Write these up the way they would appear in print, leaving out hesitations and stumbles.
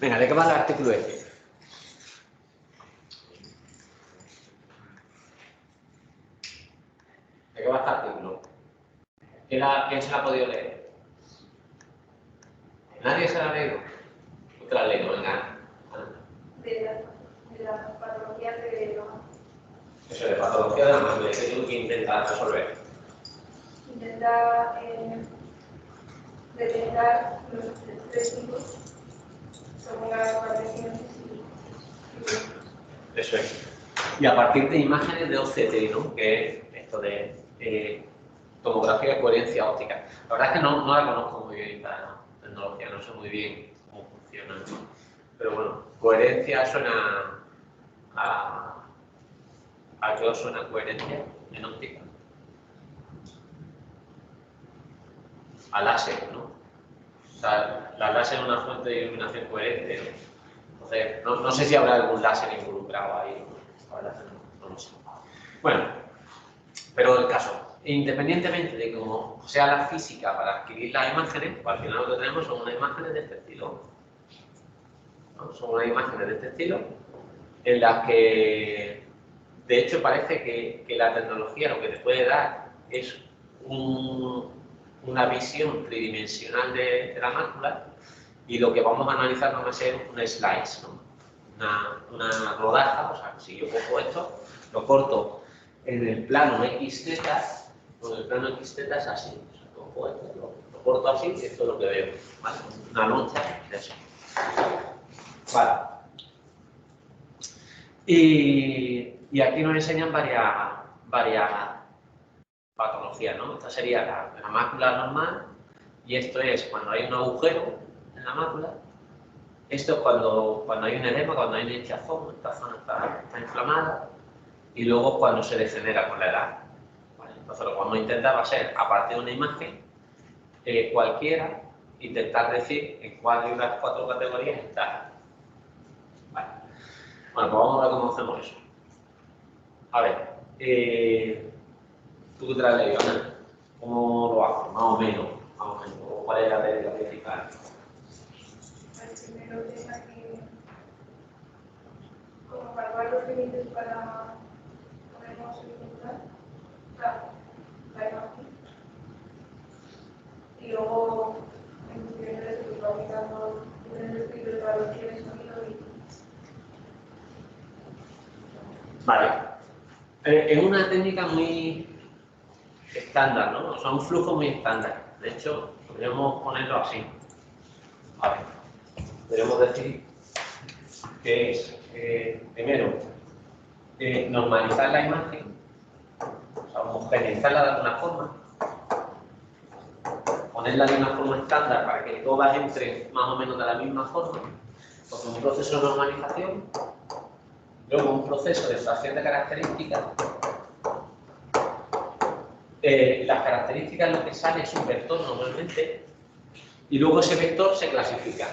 Venga, ¿de qué va el artículo este? ¿De qué va este artículo? ¿Quién se la ha podido leer? ¿Nadie se la ha leído? ¿Tú te la has leído? Venga. De las patologías de los... Eso, de patología de la mácula, ¿qué tengo que intentar resolver? Intenta detectar los tres tipos según las variaciones y... Eso es. Y a partir de imágenes de OCT, ¿no? Que es esto de tomografía de coherencia óptica. La verdad es que no la conozco muy bien, esta tecnología, no sé muy bien cómo funciona, ¿no? Pero bueno, coherencia suena ¿a qué os suena coherencia en óptica? A láser, ¿no? O sea, la láser es una fuente de iluminación coherente, ¿no? Entonces, no sé si habrá algún láser involucrado ahí, ¿no? La verdad es que no lo sé. Bueno, pero el caso, independientemente de cómo sea la física para adquirir las imágenes, pues al final lo que tenemos son unas imágenes de este estilo, ¿no? Son unas imágenes de este estilo en las que, de hecho, parece que la tecnología lo que te puede dar es una visión tridimensional de la mácula, y lo que vamos a analizar va a ser un slice, ¿no? Una rodaja. O sea, si yo cojo esto, lo corto en el plano XZ, con el plano XZ es así. O sea, cojo esto, lo corto así y esto es lo que veo, ¿vale? Una loncha de eso. Vale. Y aquí nos enseñan varias patologías, ¿no? Esta sería la mácula normal, y esto es cuando hay un agujero en la mácula. Esto es cuando hay un edema, cuando hay una hinchazón, esta zona está inflamada, y luego cuando se degenera con la edad. ¿Vale? Entonces lo que vamos a intentar va a ser, a partir de una imagen cualquiera, intentar decir en cuál de las 4 categorías está. Vale. Bueno, pues vamos a ver cómo hacemos eso. A ver, ¿tú qué te la has leído, Ana? ¿Cómo lo haces? Más o menos. ¿Cuál es la técnica principal? Primero tenga que como calcular los límites para ponernos circunstancias, la imagen, y luego en función de eso va aplicando diferentes tipos de traducciones, sonido y... Vale. Es una técnica muy estándar, ¿no? O sea, un flujo muy estándar. De hecho, podríamos ponerlo así. A ver, podríamos decir que es, primero, normalizar la imagen, o sea, homogeneizarla de alguna forma, ponerla de una forma estándar para que todas entren más o menos de la misma forma, porque un proceso de normalización, luego un proceso de extracción de características. Las características, lo que sale es un vector normalmente, y luego ese vector se clasifica.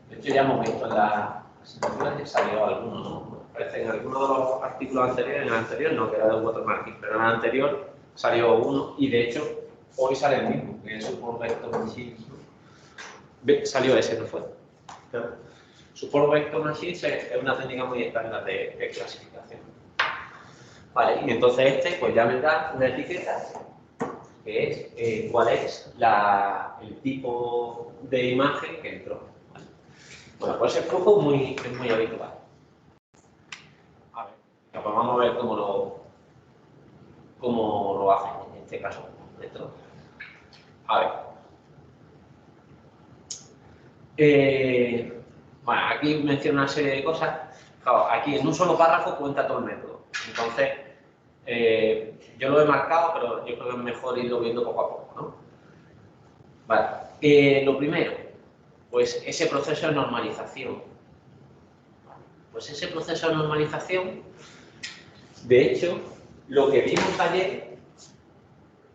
De hecho, ya hemos visto en la asignatura que salió alguno, ¿no? Parece en alguno de los artículos anteriores, en el anterior no, que era del watermarking, pero en el anterior salió uno, y de hecho hoy sale el mismo, que es Support Vector Machines, ¿no? Salió ese, ¿no fue? Claro. Support Vector Machines es una técnica muy estándar de clasificación. Vale, y entonces este pues ya me da una etiqueta que es cuál es el tipo de imagen que entró. ¿Vale? Bueno, pues el flujo es muy habitual. A ver, pues vamos a ver cómo lo hacen en este caso. A ver. Bueno, aquí menciono una serie de cosas. Claro, aquí en un solo párrafo cuenta todo el método. Entonces, yo lo he marcado, pero yo creo que es mejor irlo viendo poco a poco, ¿no? Vale. Lo primero, pues ese proceso de normalización. Pues ese proceso de normalización, de hecho, lo que vimos ayer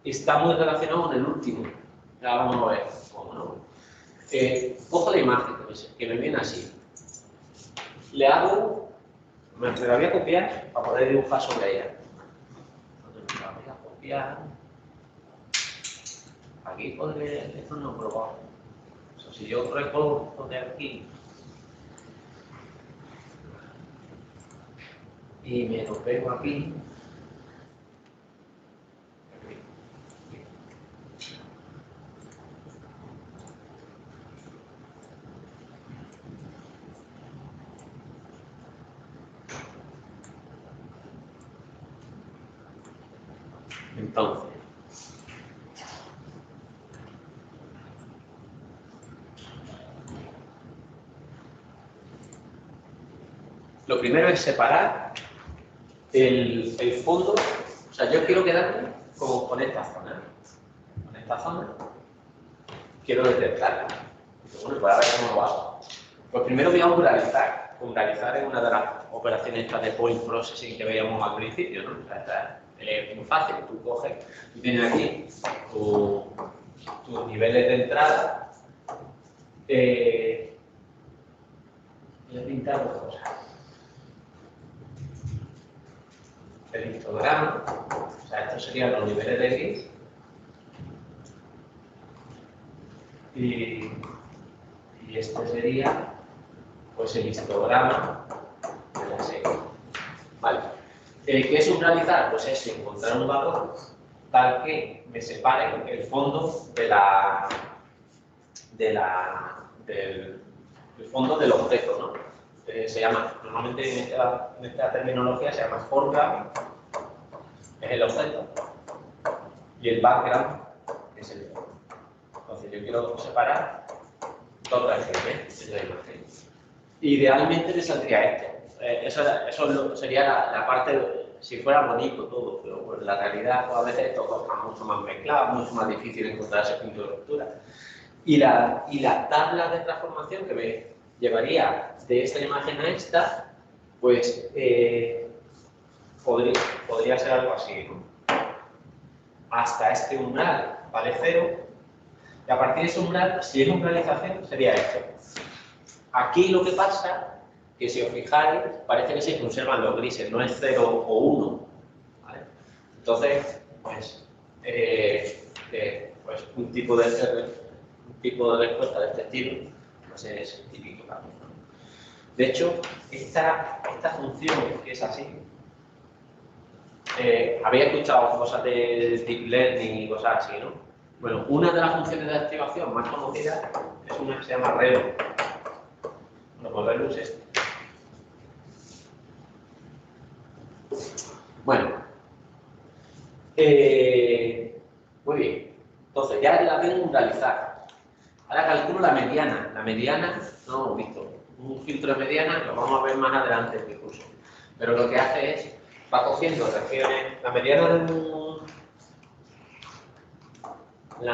está muy relacionado con el último. Ya vamos a ver cómo, ¿no? Cojo la imagen que me viene así. Le hago, me la voy a copiar para poder dibujar sobre ella. Entonces, la voy a copiar. Aquí podré, esto no he probado. Pues si yo recorto de aquí y me lo pego aquí, entonces, lo primero es separar el fondo. O sea, yo quiero quedarme como con esta zona. Con esta zona quiero detectarla. Bueno, pues ahora cómo lo hago. Pues primero voy a umbralizar. Umbralizar es una de las operaciones estas de point processing que veíamos al principio, ¿no? O sea, es muy fácil. Tú coges, tú tienes aquí tus niveles de entrada. Voy a pintar dos cosas. El histograma, o sea, estos serían los niveles de gris. Y este sería, pues, el histograma de la serie. Vale. ¿Qué es umbralizar? Pues es encontrar un valor tal que me separe el fondo del fondo del objeto, ¿no? Se llama, normalmente en esta terminología se llama foreground, que es el objeto, y el background, que es el fondo. Entonces yo quiero separar dos regiones de la imagen. Idealmente me saldría esto. Eso sería la parte, si fuera bonito todo, pero pues, la realidad pues, a veces esto está mucho más mezclado, mucho más difícil encontrar ese punto de ruptura. Y la tabla de transformación que me llevaría de esta imagen a esta, pues podría ser algo así, ¿no? Hasta este umbral vale 0, y a partir de ese umbral, si es umbralización, sería esto. Aquí lo que pasa, que si os fijáis, parece que se conservan los grises, no es 0 o 1. ¿Vale? Entonces, pues un tipo de respuesta de este estilo pues es típico también, ¿no? De hecho, esta función que es así, había escuchado cosas de deep learning y cosas así, ¿no? Bueno, una de las funciones de activación más conocidas es una que se llama RELU. Bueno, pues RELU es este. Bueno, muy bien. Entonces, ya la tengo umbralizada. Ahora calculo la mediana. La mediana, no lo hemos visto. Un filtro de mediana lo vamos a ver más adelante en el curso. Pero lo que hace es, va cogiendo regiones. La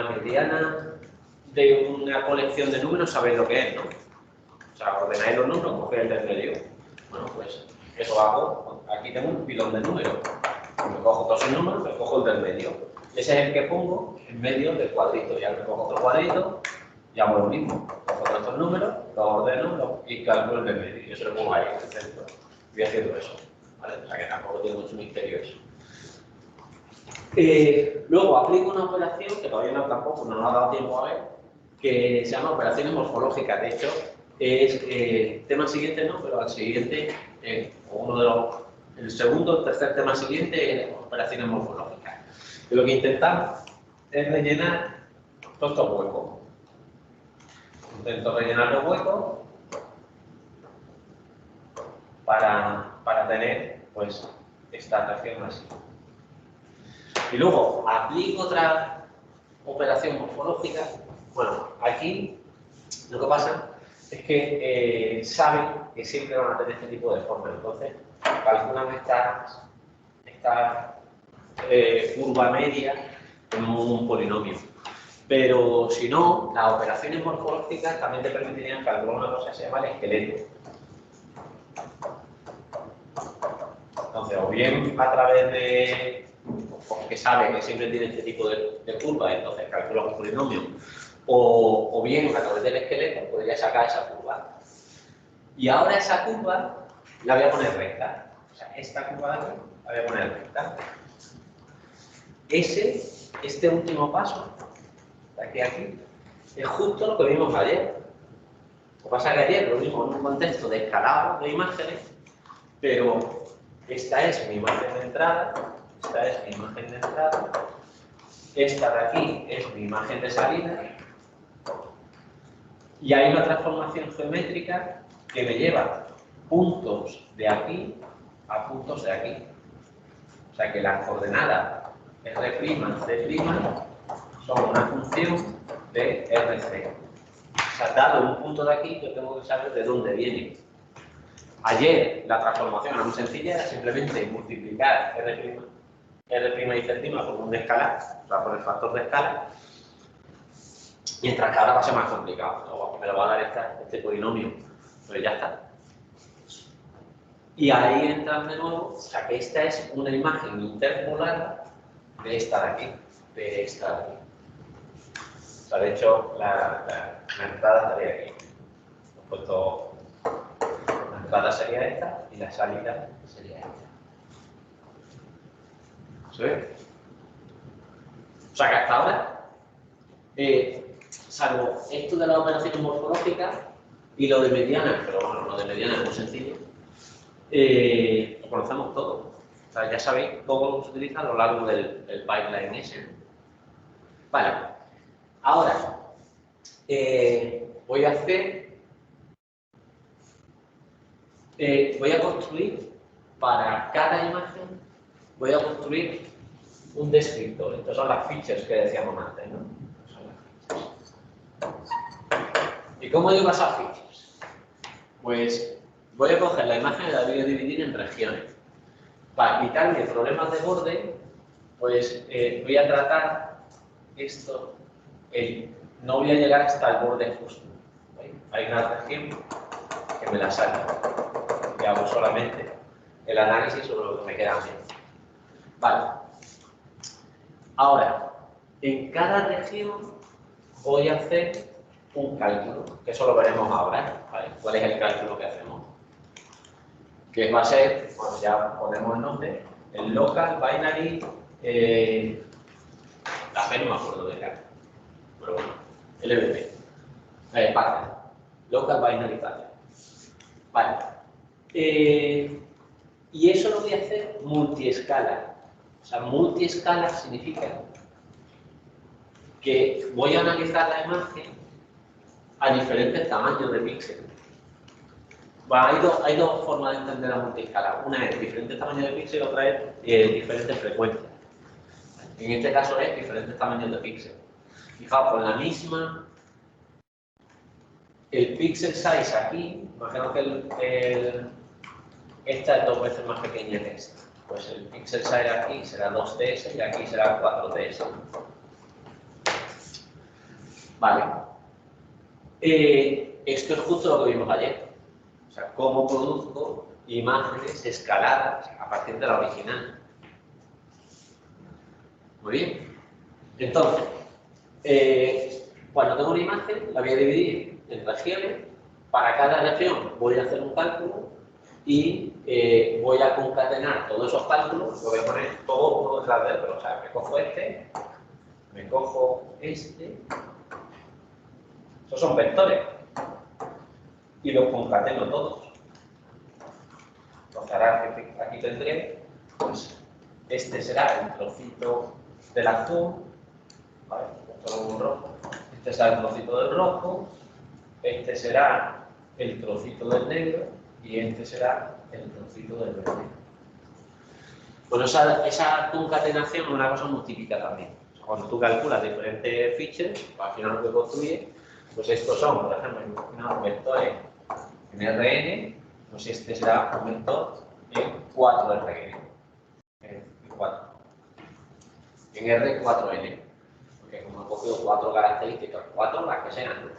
mediana de una colección de números, sabéis lo que es, ¿no? O sea, ordenáis los números, cogéis el del medio. Bueno, pues eso hago. Aquí tengo un pilón de números. Me cojo todos los números, me cojo el del medio. Ese es el que pongo en medio del cuadrito. Ya me cojo otro cuadrito, y hago lo mismo. Cojo todos estos números, los ordeno y calculo el del medio. Y eso lo pongo ahí en el centro. Voy haciendo eso. ¿Vale? O sea que tampoco tiene mucho misterio eso. Luego aplico una operación que todavía no nos ha dado tiempo a ver, que se llama operaciones morfológicas. De hecho, es tema siguiente, no, pero al siguiente, el segundo o tercer tema siguiente es operaciones morfológicas. Y lo que intentamos es rellenar todos estos huecos. Intento rellenar los huecos para tener pues esta reacción así. Y luego aplico otra operación morfológica. Bueno, aquí lo que pasa es que saben que siempre van a tener este tipo de forma. Entonces, calculan esta curva media como un polinomio. Pero si no, las operaciones morfológicas también te permitirían calcular una cosa que se llama el esqueleto. Entonces, o bien a través de, porque sabe que siempre tiene este tipo de curva, entonces calcula un polinomio, o bien a través del esqueleto podría sacar esa curva. Y ahora esa curva la voy a poner recta. O sea, esta curva de aquí la voy a poner recta. Este último paso, de aquí a aquí, es justo lo que vimos ayer. Lo que pasa es que ayer lo vimos en un contexto de escalado de imágenes, pero esta es mi imagen de entrada, esta es mi imagen de entrada, esta de aquí es mi imagen de salida, y hay una transformación geométrica que me lleva puntos de aquí a puntos de aquí. O sea que las coordenadas R', C' son una función de RC. O sea, dado un punto de aquí, yo tengo que saber de dónde viene. Ayer la transformación era muy sencilla, era simplemente multiplicar R' y C' por un escalar, o sea, por el factor de escala, mientras que ahora va a ser más complicado. Me lo va a dar este polinomio, pero ya está. Y ahí entran de nuevo, o sea que esta es una imagen interpolada de esta de aquí, de esta de aquí. O sea, de hecho, la entrada estaría aquí. He puesto, la entrada sería esta y la salida sería esta. ¿Se ve? O sea que hasta ahora, salvo esto de las operaciones morfológicas y lo de mediana, pero bueno, lo de mediana es muy sencillo, lo conocemos todo. O sea, ya sabéis cómo se utiliza a lo largo del pipeline ese. Vale. Ahora, voy a construir para cada imagen, voy a construir un descriptor. Estas son las features que decíamos antes, ¿no? ¿Y cómo digo esas features? Pues voy a coger la imagen y la voy a dividir en regiones. Para quitarme problemas de borde, pues voy a tratar esto, no voy a llegar hasta el borde justo. ¿Veis? Hay una región que me la salta y hago solamente el análisis sobre lo que me queda bien. Vale. Ahora, en cada región voy a hacer un cálculo, que eso lo veremos ahora. ¿Vale? ¿Cuál es el cálculo que hacemos? Que va a ser, bueno, ya ponemos el nombre, el local binary, la P no me acuerdo de qué, pero bueno, LBP, pattern, local binary pattern. Vale. Y eso lo voy a hacer multiescala. O sea, multiescala significa que voy a analizar la imagen a diferentes tamaños de píxeles. Bueno, hay dos formas de entender la multiescala. Una es diferentes tamaños de píxeles, otra es diferentes frecuencias. En este caso es diferentes tamaños de píxeles. Fijaos, con la misma, el pixel size aquí, imagino que esta es 2 veces más pequeña que esta. Pues el pixel size aquí será 2ds y aquí será 4ds. Vale. Esto es justo lo que vimos ayer. O sea, cómo produzco imágenes escaladas a partir de la original. Muy bien. Entonces, cuando tengo una imagen, la voy a dividir en regiones. Para cada región voy a hacer un cálculo y voy a concatenar todos esos cálculos. Lo voy a poner todo uno detrás del otro. O sea, me cojo este, me cojo este. Estos son vectores. Y los concateno todos. Entonces ahora aquí tendré, pues, este será el trocito del azul, ¿vale? Esto es un rojo. Este será el trocito del rojo, este será el trocito del negro y este será el trocito del verde. Bueno, esa concatenación es una cosa muy típica también. Cuando tú calculas diferentes features, al final lo que construyes, pues estos son, por ejemplo, unos vectores en Rn, pues este será un vector en 4Rn. En 4. En R, 4N. Porque como he cogido 4 características, 4 las que sean, ¿no?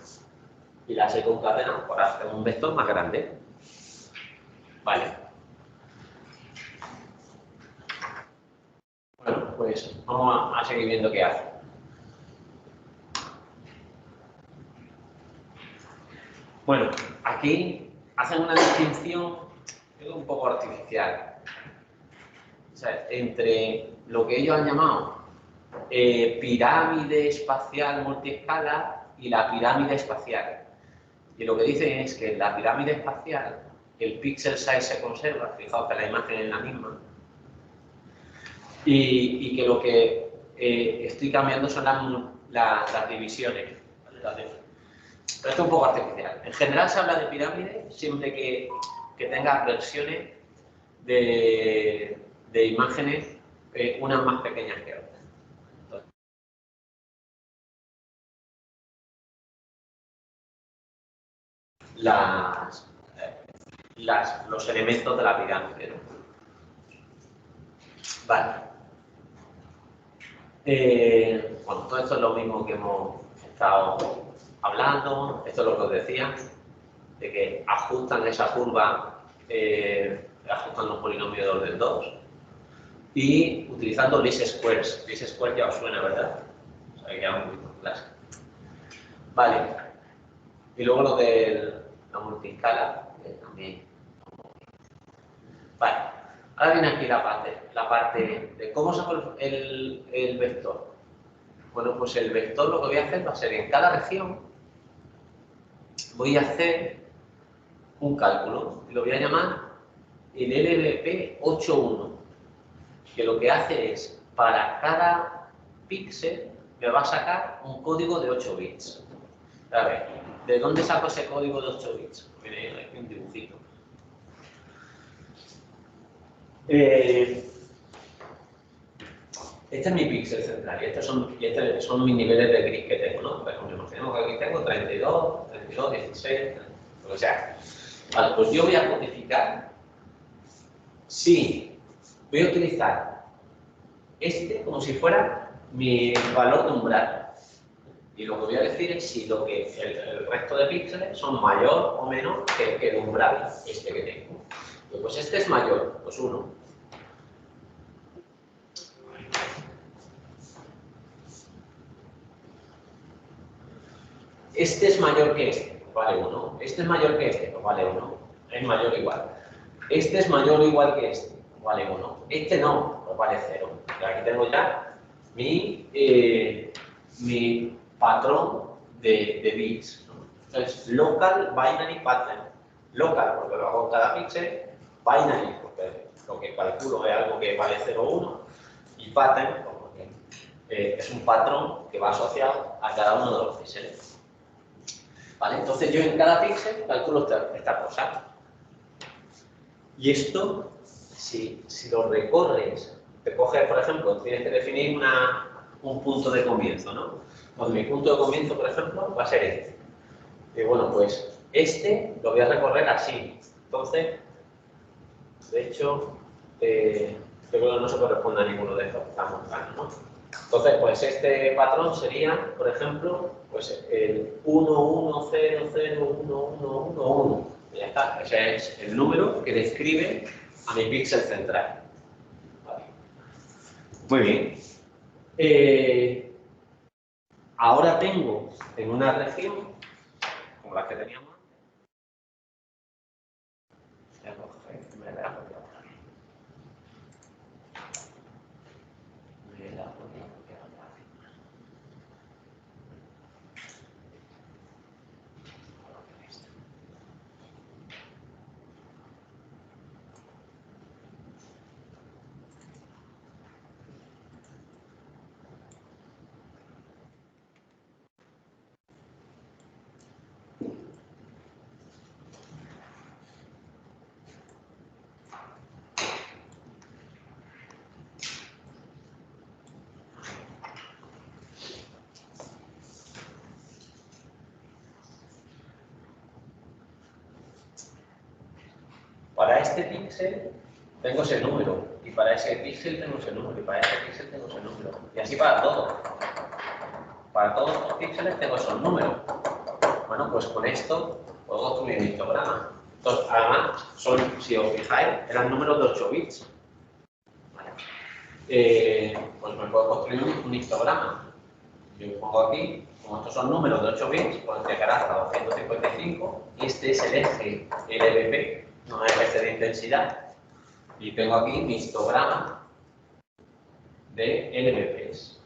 Y las he concatenado para hacer un vector más grande. Vale. Bueno, pues vamos a seguir viendo qué hace. Bueno, aquí hacen una distinción un poco artificial. O sea, entre lo que ellos han llamado pirámide espacial multiescala y la pirámide espacial. Y lo que dicen es que en la pirámide espacial el pixel size se conserva, fijaos que la imagen es la misma, y que lo que estoy cambiando son las divisiones. ¿Vale? Pero esto es un poco artificial. En general se habla de pirámide siempre que tenga versiones de imágenes, unas más pequeñas que otras. Los elementos de la pirámide, ¿no? Vale. Bueno, todo esto es lo mismo que hemos estado hablando. Esto es lo que os decía, de que ajustan esa curva, ajustan los polinomios de orden 2 y utilizando least squares. Least squares ya os suena, ¿verdad? O sea, que ya hemos visto en clase. Vale. Y luego lo de la multiscala, también. Vale. Ahora viene aquí la parte de cómo saco el vector. Bueno, pues el vector lo que voy a hacer va a ser en cada región, voy a hacer un cálculo y lo voy a llamar el LBP81, que lo que hace es, para cada píxel, me va a sacar un código de 8 bits. A ver, ¿de dónde saco ese código de 8 bits? Miren, aquí un dibujito. Este es mi píxel central y estos son mis niveles de gris que tengo, ¿no? Por ejemplo, imaginemos que aquí tengo 32, 16, lo que sea. Vale, pues yo voy a codificar. Sí, voy a utilizar este como si fuera mi valor de umbral. Y lo que voy a decir es si el resto de píxeles son mayor o menor que el umbral este que tengo. Pues este es mayor, pues 1. Este es mayor que este, pues vale 1. Este es mayor que este, pues vale 1. Es mayor o igual. Este es mayor o igual que este, pues vale 1. Este no, pues vale 0. Y aquí tengo ya mi patrón de bits, ¿no? Entonces, local binary pattern. Local, porque lo hago en cada píxel. Binary, porque lo que calculo es algo que vale 0 o 1. Y pattern, porque es un patrón que va asociado a cada uno de los píxeles. ¿Vale? Entonces yo en cada píxel calculo esta cosa. Y esto, si lo recorres, te coges, por ejemplo, tienes que definir un punto de comienzo, ¿no? Pues mi punto de comienzo, por ejemplo, va a ser este. Y bueno, pues este lo voy a recorrer así. Entonces, de hecho, creo que no se corresponde a ninguno de estos que estamos buscando, ¿no? Entonces, pues este patrón sería, por ejemplo, pues el 1, 1, 0, 0, 1, 1, 1, 1. Y ya está. Ese es el número que describe a mi píxel central. Vale. Muy bien. Ahora tengo en una región, como la que teníamos antes, me la voy a Para este píxel tengo ese número, y para ese píxel tengo ese número, y para ese píxel tengo ese número. Y así para todo. Para todos los píxeles tengo esos números. Bueno, pues con esto puedo construir un histograma. Entonces, además, si os fijáis, eran números de 8 bits. ¿Vale? Pues me puedo construir un histograma. Yo pongo aquí, como estos son números de 8 bits, puedo llegar hasta 255. Este es el eje LBP, no es el eje de intensidad. Y tengo aquí mi histograma de LBPs.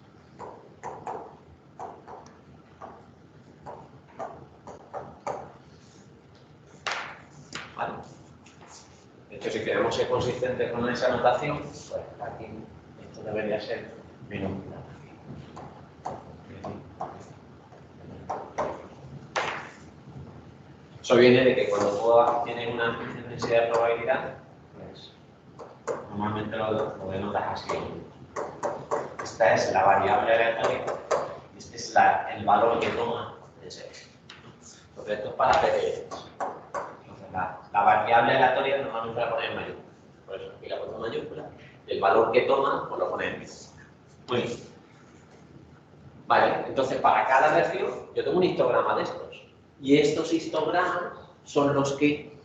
hecho, si queremos ser consistentes con esa notación, pues aquí esto debería ser minúscula. Eso viene de que cuando tú tienes una densidad de probabilidad, pues normalmente lo denotas así. Esta es la variable aleatoria y este es el valor que toma de ese. Entonces esto es para PDFs. Entonces la variable aleatoria normalmente la pones en mayúscula. Por eso aquí la pongo en mayúscula. El valor que toma, pues lo pones en minúscula. Muy bien. Vale, entonces para cada región yo tengo un histograma de estos. Y estos histogramas son los que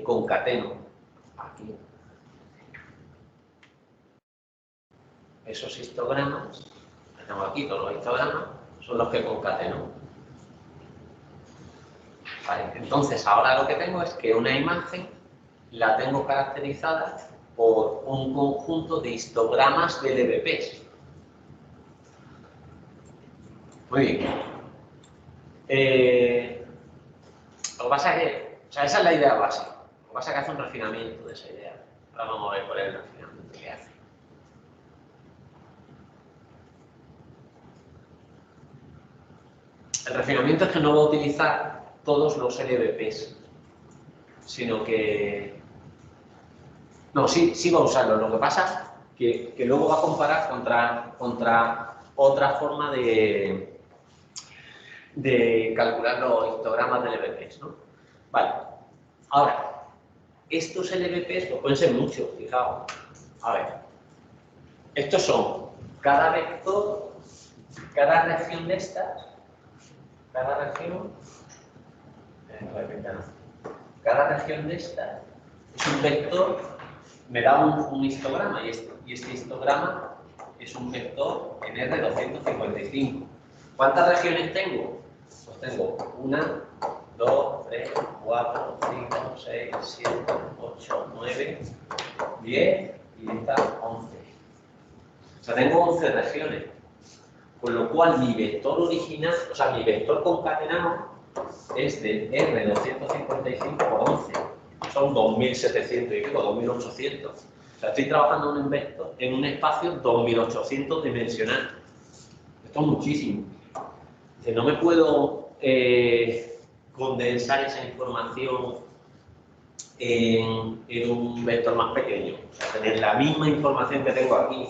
concateno aquí. Esos histogramas, tengo aquí todos los histogramas, son los que concateno. Vale, entonces ahora lo que tengo es que una imagen la tengo caracterizada por un conjunto de histogramas de LVPs. Muy bien. Lo que pasa es que, o sea, esa es la idea básica. Lo que pasa es que hace un refinamiento de esa idea. Ahora vamos a ver cuál es el refinamiento que hace. El refinamiento es que no va a utilizar todos los LVPs, sino que... No, sí va a usarlo. Lo que pasa es que luego va a comparar contra otra forma de calcular los histogramas de LVPs, ¿no? Vale. Ahora, estos LVPs pues pueden ser muchos, fijaos. A ver, estos son cada vector, cada región de estas, cada región de estas es un vector, me da un histograma y este histograma es un vector en R255. ¿Cuántas regiones tengo? Pues tengo 1, 2, 3, 4, 5, 6, 7, 8, 9, 10 y esta 11. O sea, tengo 11 regiones. Con lo cual mi vector original, o sea, mi vector concatenado es de R255 por 11. Son 2700 y pico, 2800. O sea, estoy trabajando en un espacio 2800 dimensional. Esto es muchísimo. No me puedo condensar esa información en un vector más pequeño. O sea, tener la misma información que tengo aquí,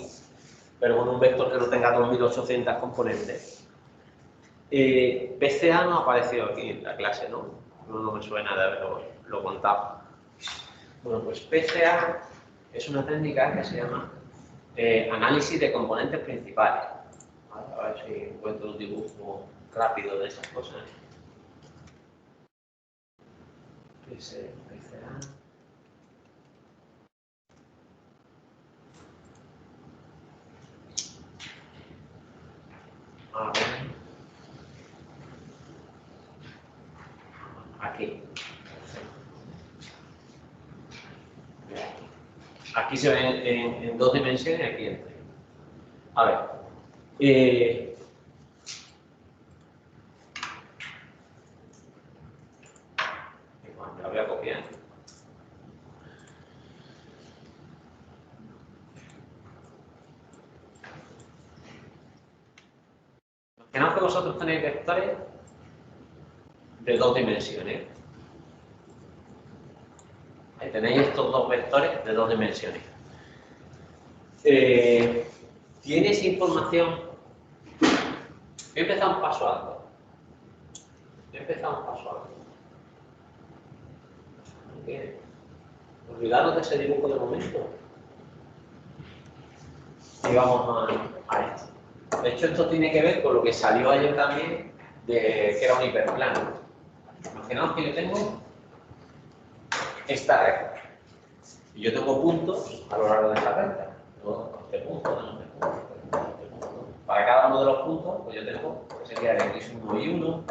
pero con un vector que no tenga 2800 componentes. PCA no ha aparecido aquí en la clase, ¿no? No me suena de haberlo contado. Bueno, pues PCA es una técnica que se llama análisis de componentes principales. A ver si encuentro un dibujo rápido de esas cosas. PCA. A ver. Aquí. Aquí se ve en 2 dimensiones, aquí en 3. A ver. Me la voy a copiar. Imaginad que vosotros tenéis vectores de 2 dimensiones. Ahí tenéis estos 2 vectores de 2 dimensiones. ¿Tienes información? He empezado un paso alto. Olvidaros de ese dibujo de momento. Y vamos a esto. De hecho, esto tiene que ver con lo que salió ayer también, que era un hiperplano. Imaginaos que yo tengo esta recta. Y yo tengo puntos a lo largo de esta recta. Este punto. Para cada uno de los puntos, pues yo tengo, pues sería el x1 y 1,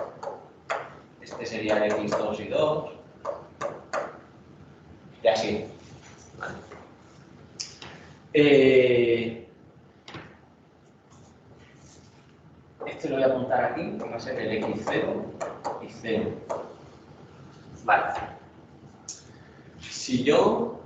este sería el x2 y 2, y así. ¿Vale? Este lo voy a apuntar aquí, que va a ser el x0 y 0. Vale. Si yo...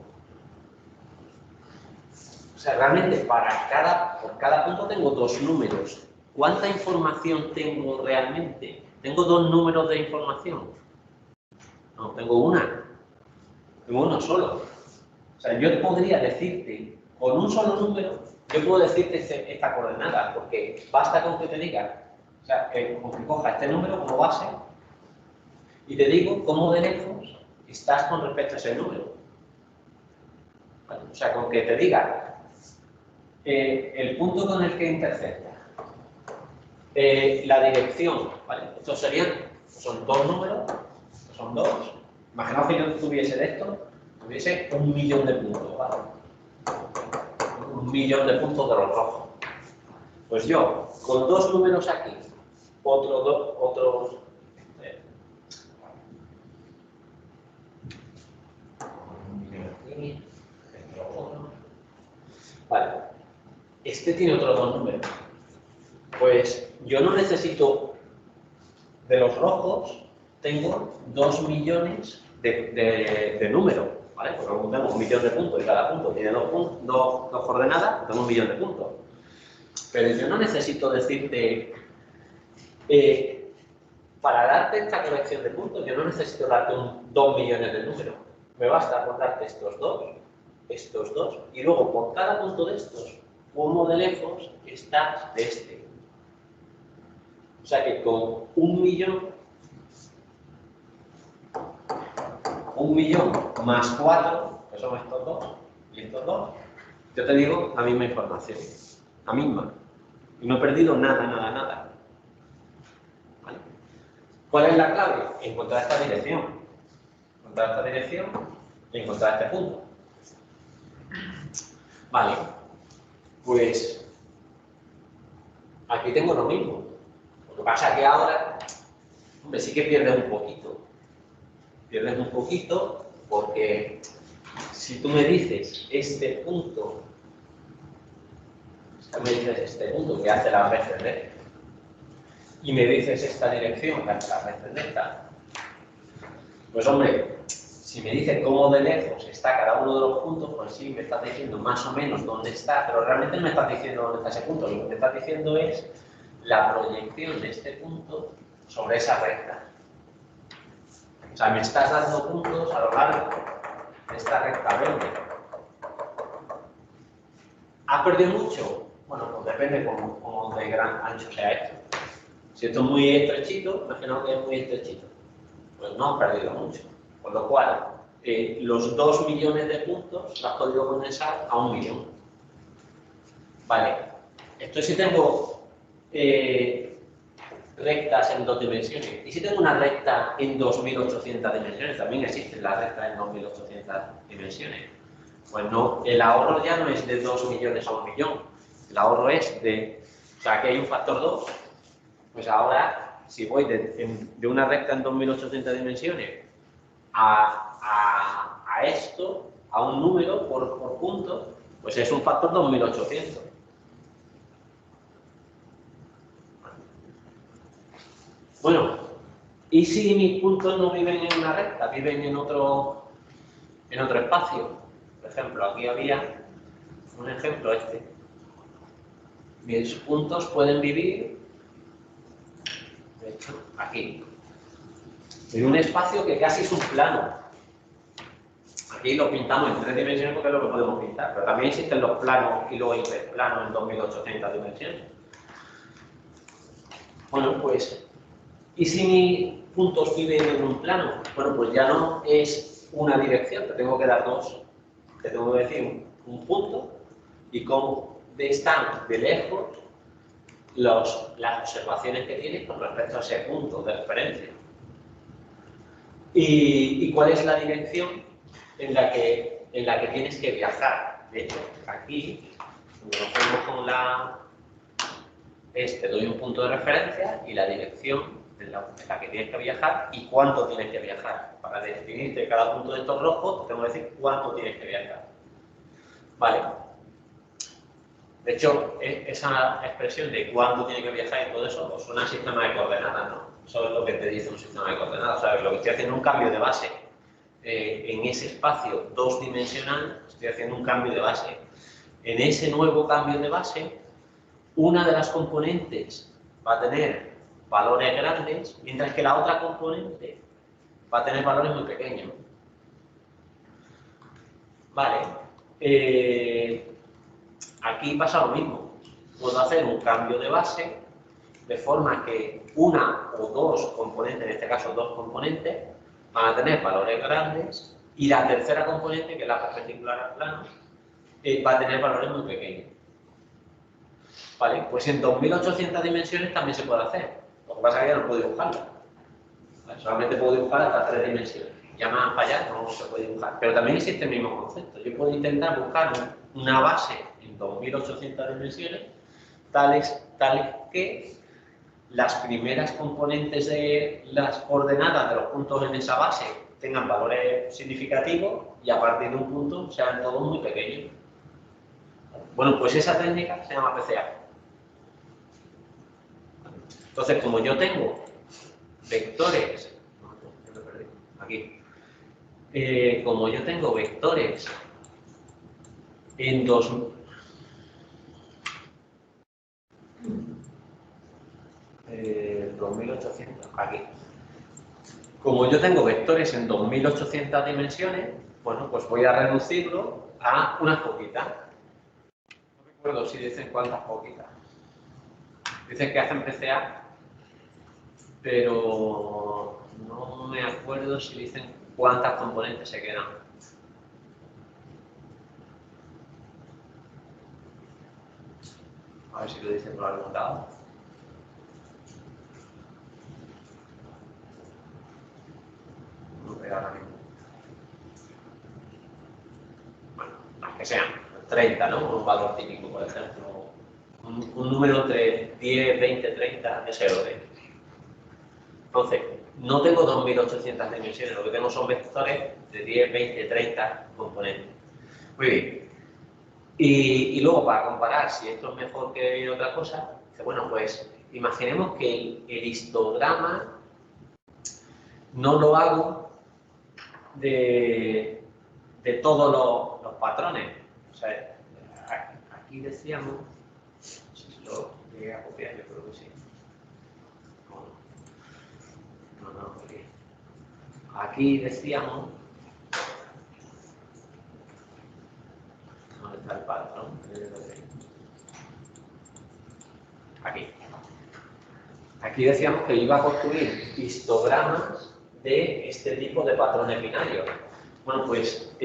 O sea, realmente por cada punto tengo dos números. ¿Cuánta información tengo realmente? ¿Tengo dos números de información? No, tengo una. Tengo uno solo. O sea, yo podría decirte, con un solo número, yo puedo decirte esta coordenada, porque basta con que te diga, o sea, con que coja este número como base y te digo cómo de lejos estás con respecto a ese número. ¿Vale? O sea, con que te diga el punto con el que intersecta, la dirección, ¿vale? Estos son dos números, son dos. Imaginaos que yo tuviese de esto, tuviese 1.000.000 de puntos, ¿vale? 1.000.000 de puntos de los rojos. Pues yo, con dos números aquí, otros, vale, este tiene otros dos números. Pues yo no necesito, de los rojos, tengo 2 millones de números, ¿vale? Porque como tengo 1.000.000 de puntos y cada punto tiene dos coordenadas, tengo 1.000.000 de puntos. Pero yo no necesito decirte, para darte esta colección de puntos, yo no necesito darte 2 millones de números. Me basta con darte estos dos, y luego por cada punto de estos, cómo de lejos estás de este. O sea que con 1.000.000 más 4, que son estos dos y estos dos, yo te digo la misma información, la misma. Y no he perdido nada. ¿Vale? ¿Cuál es la clave? Encontrar esta dirección. Encontrar esta dirección y encontrar este punto. Vale, pues aquí tengo lo mismo. Lo que pasa es que ahora, hombre, sí que pierdes un poquito. Pierdes un poquito porque si tú me dices este punto que hace la veces de esta, y me dices esta dirección que hace la veces de esta, pues hombre, si me dices cómo de lejos está cada uno de los puntos, pues sí, me estás diciendo más o menos dónde está, pero realmente no me estás diciendo dónde está ese punto, lo que me estás diciendo es la proyección de este punto sobre esa recta. O sea, me estás dando puntos a lo largo de esta recta verde. ¿Has perdido mucho? Bueno, pues depende cómo de gran ancho sea esto. Si esto es muy estrechito, imagino que es muy estrechito, pues no has perdido mucho. Con lo cual, los 2 millones de puntos los has podido condensar a 1 millón. Vale, esto si tengo rectas en 2 dimensiones. ¿Y si tengo una recta en 2.800 dimensiones? También existen las rectas en 2.800 dimensiones. Pues no, el ahorro ya no es de 2 millones a 1 millón. El ahorro es de... O sea, aquí hay un factor 2. Pues ahora, si voy de una recta en 2.800 dimensiones a esto, a un número por punto, pues es un factor 2.800. Bueno, ¿y si mis puntos no viven en una recta, viven en otro espacio? Por ejemplo, aquí había un ejemplo este. Mis puntos pueden vivir, de hecho, aquí, en un espacio que casi es un plano. Aquí lo pintamos en 3 dimensiones porque es lo que podemos pintar, pero también existen los planos y los hiperplanos en 2.800 dimensiones. Bueno, pues, ¿y si mis puntos viven en un plano? Bueno, pues ya no es una dirección, te tengo que dar dos. Te tengo que decir un punto y cómo están de lejos las observaciones que tienes con respecto a ese punto de referencia. ¿Y cuál es la dirección en la que tienes que viajar? De hecho, aquí, cuando nos vemos con te doy un punto de referencia y la dirección en la que tienes que viajar y cuánto tienes que viajar. Para definirte cada punto de estos rojos, tengo que decir cuánto tienes que viajar. Vale. De hecho, esa expresión de cuánto tiene que viajar y todo eso, pues suena a sistema de coordenadas, ¿no? Eso es lo que te dice un sistema de coordenadas. ¿Sabes? Lo que estoy haciendo es un cambio de base. En ese espacio dos-dimensional estoy haciendo un cambio de base. En ese nuevo cambio de base, una de las componentes va a tener valores grandes, mientras que la otra componente va a tener valores muy pequeños. Vale. Aquí pasa lo mismo. Puedo hacer un cambio de base de forma que una o dos componentes, en este caso dos componentes, van a tener valores grandes y la tercera componente, que es la perpendicular al plano, va a tener valores muy pequeños. Vale, pues en 2800 dimensiones también se puede hacer. Lo que pasa es que ya no puedo dibujarla. Vale, solamente puedo dibujar hasta 3 dimensiones. Ya más para allá no se puede dibujar. Pero también existe el mismo concepto. Yo puedo intentar buscar una base en 2800 dimensiones tales que las primeras componentes de las coordenadas de los puntos en esa base tengan valores significativos y a partir de un punto sean todos muy pequeños. Bueno, pues esa técnica se llama PCA. Entonces, como yo tengo vectores, aquí, como yo tengo vectores en 2800, aquí. Como yo tengo vectores en 2800 dimensiones, bueno, pues voy a reducirlo a unas poquitas. No recuerdo si dicen cuántas poquitas. Dicen que hacen PCA, pero no me acuerdo si dicen cuántas componentes se quedan. A ver si lo dicen por algún lado. No veo ahora mismo. Bueno, las que sean, 30, ¿no? Un valor típico, por ejemplo. Un número entre 10, 20, 30, ese orden. Entonces, no tengo 2800 dimensiones, lo que tengo son vectores de 10, 20, 30 componentes. Muy bien. Y luego, para comparar si esto es mejor que otra cosa, bueno, pues imaginemos que el histograma no lo hago de todos los patrones. O sea, aquí decíamos, si lo llegué a copiar, yo creo que sí. No, aquí decíamos, ¿dónde está el patrón? Aquí decíamos que iba a construir histogramas de este tipo de patrones binarios. Bueno, pues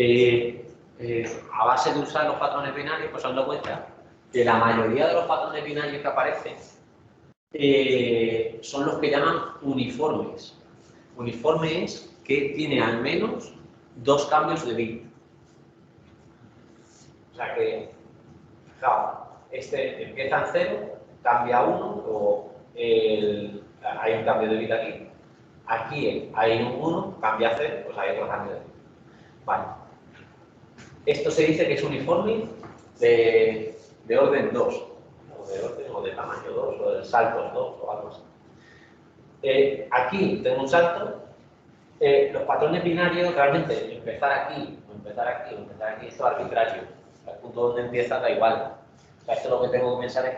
a base de usar los patrones binarios, pues se han dado cuenta que la mayoría de los patrones binarios que aparecen son los que llaman uniformes. Uniforme es que tiene al menos dos cambios de bit. O sea que, fijaos, este empieza en 0, cambia a 1, o hay un cambio de bit aquí. Aquí hay un 1, cambia a 0, pues hay otro cambio de bit. Vale. Esto se dice que es uniforme de orden 2, o de orden o de tamaño 2, o de saltos 2, o algo así. Aquí tengo un salto. Los patrones binarios, realmente, empezar aquí, o empezar aquí, o empezar aquí, esto es arbitrario. El punto donde empieza da igual. O sea, esto lo que tengo que pensar es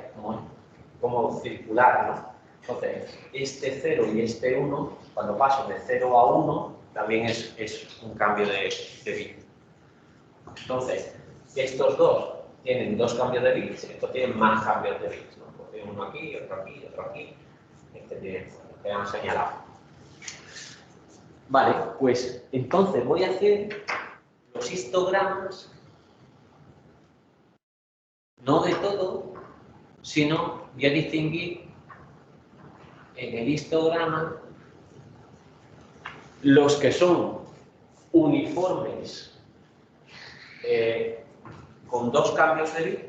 como circular, ¿no? Entonces, este 0 y este 1, cuando paso de 0 a 1, también es un cambio de bit. Entonces, estos dos tienen dos cambios de bits, estos tienen más cambios de bits, ¿no? Porque uno aquí, otro aquí, otro aquí. Este tiene, lo que han señalado. Vale, pues entonces voy a hacer los histogramas, no de todo, sino voy a distinguir en el histograma los que son uniformes con dos cambios de bit.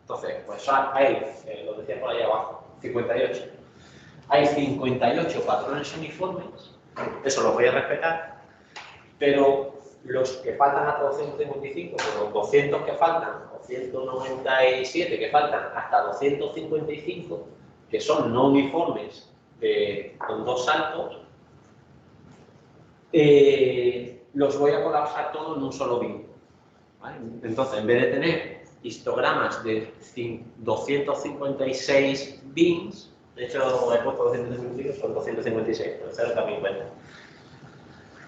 Entonces, pues hay, lo decía por ahí abajo, 58. Hay 58 patrones uniformes, eso lo voy a respetar, pero los que faltan hasta 255, los 200 que faltan, o 197 que faltan, hasta 255, que son no uniformes con dos saltos, los voy a colapsar todos en un solo bin. ¿Vale? Entonces, en vez de tener histogramas de 256 bins, de hecho he puesto 256, son 256, pero 0 también cuenta.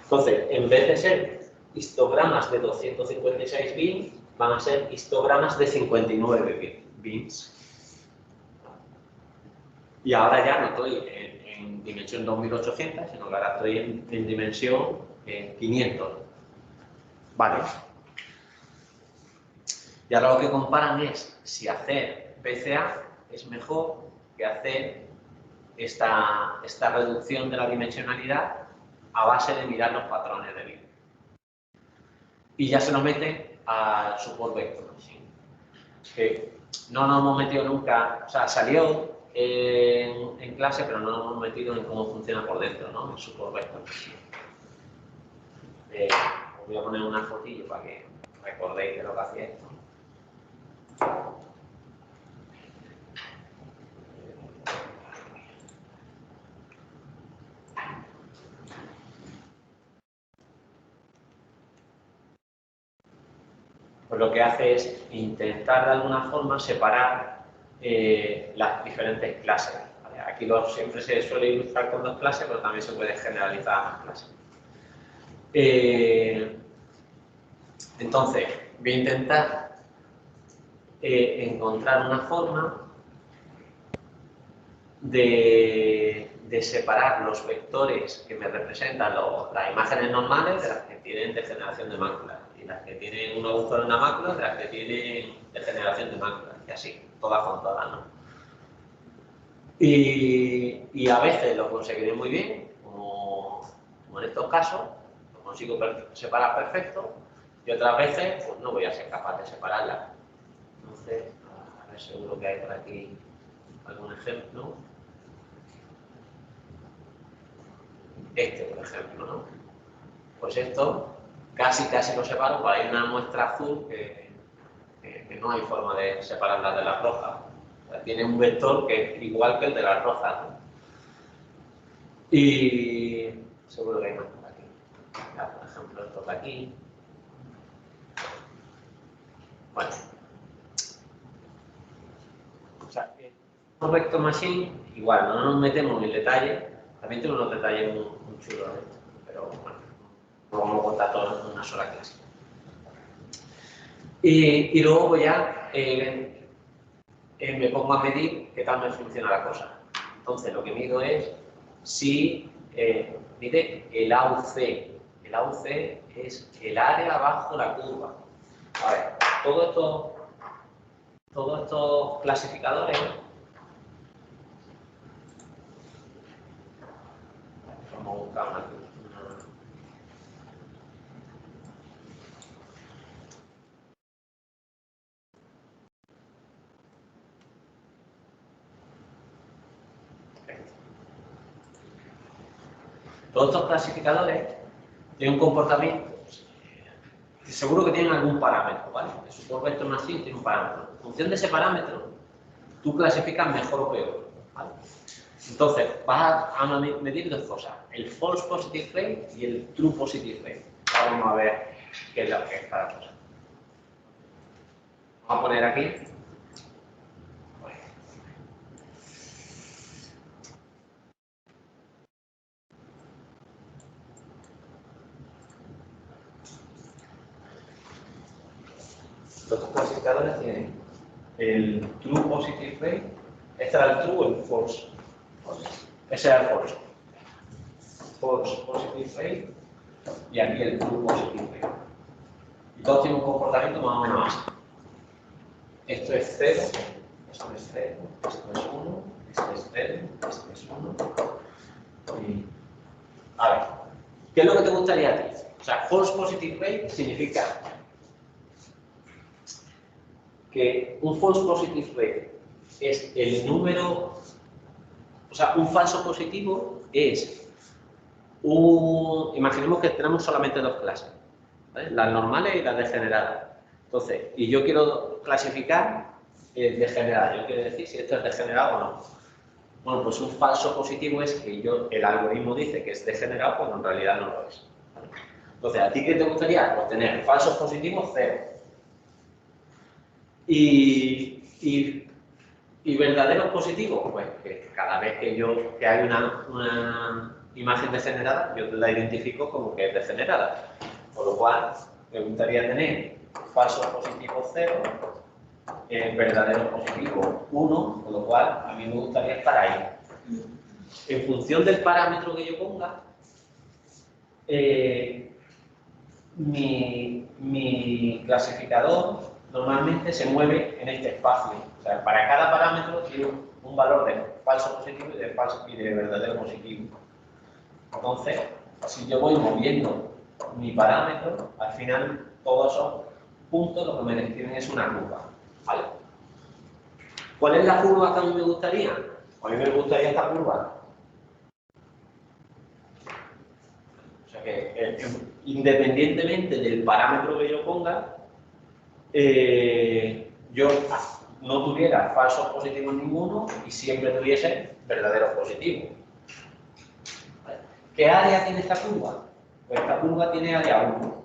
Entonces, en vez de ser histogramas de 256 bins, van a ser histogramas de 59 bins. Y ahora ya no estoy en dimensión 2800, sino que ahora estoy en dimensión 500. Vale. Y ahora lo que comparan es si hacer PCA es mejor que hacer esta reducción de la dimensionalidad a base de mirar los patrones de bin. Y ya se lo meten al support vector machine. Que no nos hemos metido nunca, o sea, salió en clase, pero no nos hemos metido en cómo funciona por dentro, ¿no? El support vector machine. Os voy a poner una fotillo para que recordéis de lo que hacía esto. Pues lo que hace es intentar de alguna forma separar las diferentes clases. ¿Vale? Aquí siempre se suele ilustrar con dos clases, pero también se puede generalizar a más clases. Entonces, voy a intentar encontrar una forma de separar los vectores que me representan las imágenes normales de las que tienen degeneración de mácula y las que tienen un agujero en la mácula de las que tienen degeneración de mácula y así, todas con todas, ¿no? Y a veces lo conseguiré muy bien, como en estos casos, lo consigo separar perfecto y otras veces pues no voy a ser capaz de separarlas. Entonces, a ver, seguro que hay por aquí algún ejemplo. Este, por ejemplo, ¿no? Pues esto casi lo separo, pues hay una muestra azul que no hay forma de separarla de la roja. O sea, tiene un vector que es igual que el de la roja, ¿no? Y seguro que hay más por aquí. Ya, por ejemplo, esto de aquí. Bueno. O sea, un vector machine, igual, no nos metemos en el detalle. También tengo unos detalles muy chulos de esto, pero bueno, no vamos a contar todo en una sola clase. Y luego pues ya me pongo a medir qué tal me funciona la cosa. Entonces lo que mido es si mide el AUC. El AUC es el área bajo la curva. A ver, todos estos clasificadores. Vamos a buscar una. Todos estos clasificadores tienen un comportamiento, seguro que tienen algún parámetro, ¿vale? El support vector machine tiene un parámetro. En función de ese parámetro, tú clasificas mejor o peor, ¿vale? Entonces, vas a medir dos cosas, el false positive rate y el true positive rate. Ahora vamos a ver qué es lo que es cada cosa. Vamos a poner aquí. Los clasificadores tienen el true positive rate, este era el true o el false. Ese era el false. False positive rate y aquí el true positive rate. Y todos tienen un comportamiento más o menos así. Esto es 0, esto es 0, esto es 1, esto es 0, esto es 1. Y a ver, ¿qué es lo que te gustaría a ti? O sea, false positive rate significa que un false positive rate es el número, o sea, un falso positivo es imaginemos que tenemos solamente dos clases, ¿vale? Las normales y las degeneradas. Entonces, y yo quiero clasificar degenerada, yo quiero decir si esto es degenerado o no. Bueno, pues un falso positivo es que el algoritmo dice que es degenerado cuando en realidad no lo es. Entonces, ¿a ti qué te gustaría? Pues tener falsos positivos 0. Y verdaderos positivos, pues que cada vez que hay una imagen degenerada, yo la identifico como que es degenerada. Por lo cual, me gustaría tener falsos positivos 0, verdaderos positivos 1, con lo cual a mí me gustaría estar ahí. En función del parámetro que yo ponga, mi clasificador normalmente se mueve en este espacio. O sea, para cada parámetro tiene un valor de falso positivo y de verdadero positivo. Entonces, si yo voy moviendo mi parámetro, al final todos esos puntos lo que me describen es una curva. ¿Vale? ¿Cuál es la curva que a mí me gustaría? A mí me gustaría esta curva. O sea que independientemente del parámetro que yo ponga, yo no tuviera falsos positivos ninguno y siempre tuviese verdaderos positivos. ¿Vale? ¿Qué área tiene esta curva? Pues esta curva tiene área 1.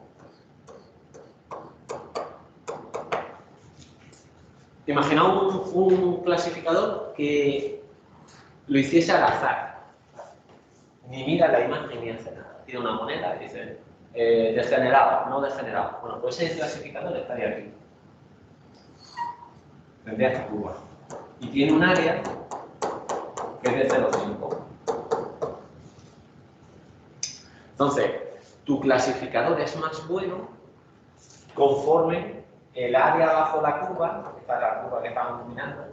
Imaginaos un clasificador que lo hiciese al azar. Ni mira la imagen ni hace nada. Tiene una moneda y dice degenerado, no degenerado. Bueno, pues ese clasificador estaría aquí. Tendría esta curva. Y tiene un área que es de 0,5. Entonces, tu clasificador es más bueno conforme el área bajo la curva, esta es la curva que estamos mirando,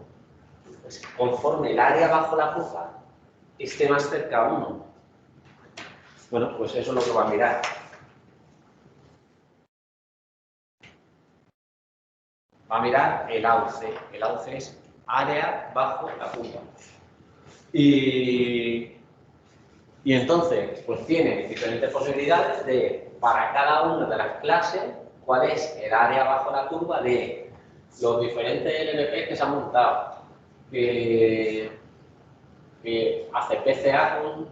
pues conforme el área bajo la curva esté más cerca a 1. Bueno, pues eso es lo que va a mirar. Va a mirar el auce. El auce es área bajo la curva. Y entonces, pues tiene diferentes posibilidades de, para cada una de las clases, cuál es el área bajo la curva de los diferentes LLP que se han montado. Que hace PCA con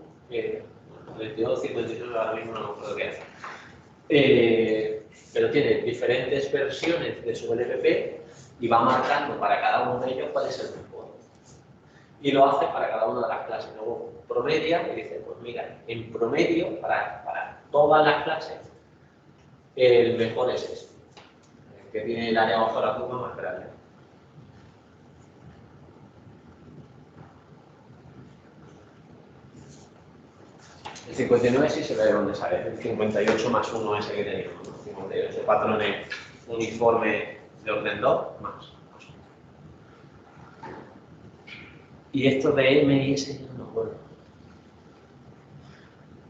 32, 59, ahora mismo no me acuerdo qué es. Pero tiene diferentes versiones de su LPP y va marcando para cada uno de ellos cuál es el mejor. Y lo hace para cada una de las clases. Luego promedia y dice, pues mira, en promedio, para todas las clases, el mejor es este, el que tiene el área bajo la curva más grande. El 59 sí se ve de dónde sale, el 58 más 1 ese que teníamos, ¿no? 58 patrones uniforme de orden 2 más. Y esto de M y S no me acuerdo.